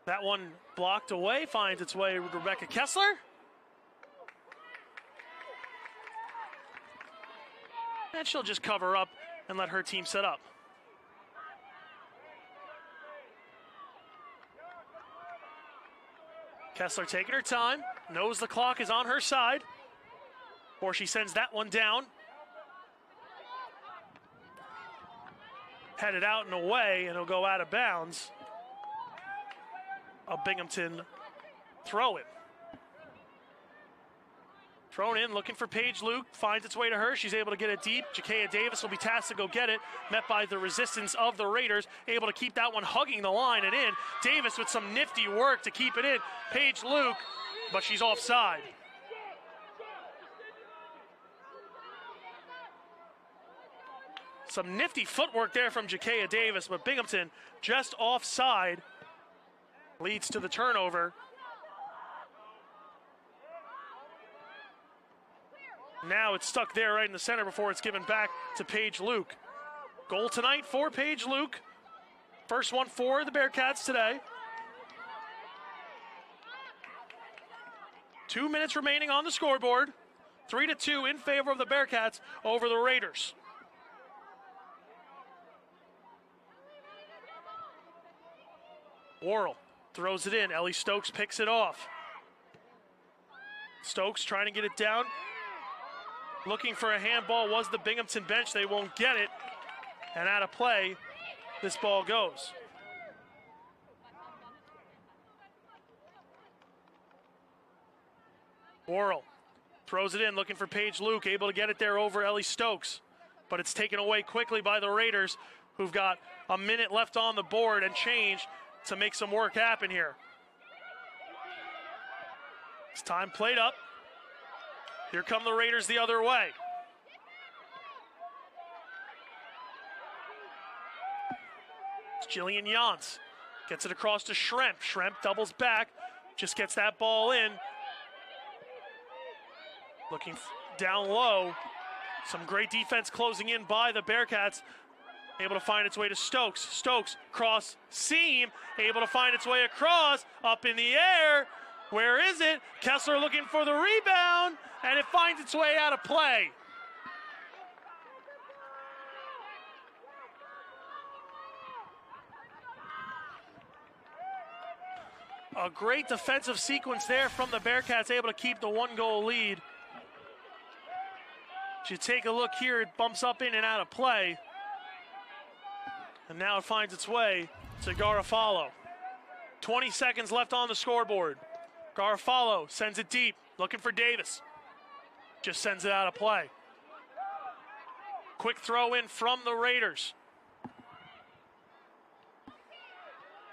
That one blocked away, finds its way with Rebecca Kessler. And she'll just cover up and let her team set up. Kessler taking her time, knows the clock is on her side, or she sends that one down. Headed out and away, and it'll go out of bounds. A Binghamton throw-in. Thrown in, looking for Paige Luke, finds its way to her. She's able to get it deep. Jakaya Davis will be tasked to go get it, met by the resistance of the Raiders, able to keep that one hugging the line and in. Davis with some nifty work to keep it in. Paige Luke, but she's offside. Some nifty footwork there from Jakaya Davis, but Binghamton just offside. Leads to the turnover. Now it's stuck there right in the center before it's given back to Paige Luke. Goal tonight for Paige Luke. First one for the Bearcats today. 2 minutes remaining on the scoreboard. 3-2 in favor of the Bearcats over the Raiders. Worrell throws it in. Ellie Stokes picks it off. Stokes trying to get it down. Looking for a handball was the Binghamton bench. They won't get it. And out of play, this ball goes. Worrell throws it in, looking for Paige Luke, able to get it there over Ellie Stokes. But it's taken away quickly by the Raiders, who've got a minute left on the board and change to make some work happen here. It's time played up. Here come the Raiders the other way. It's Jillian Yance. Gets it across to Schremp. Schremp doubles back. Just gets that ball in. Looking down low. Some great defense closing in by the Bearcats. Able to find its way to Stokes. Stokes cross seam. Able to find its way across. Up in the air. Where is it? Kessler looking for the rebound, and it finds its way out of play. A great defensive sequence there from the Bearcats, able to keep the 1-goal lead. If you take a look here, it bumps up in and out of play. And now it finds its way to Garofalo. 20 seconds left on the scoreboard. Garofalo sends it deep, looking for Davis. Just sends it out of play. Quick throw in from the Raiders.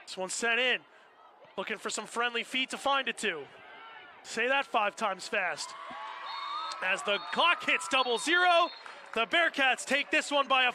This one's sent in. Looking for some friendly feet to find it to. Say that 5 times fast. As the clock hits 00, the Bearcats take this one by a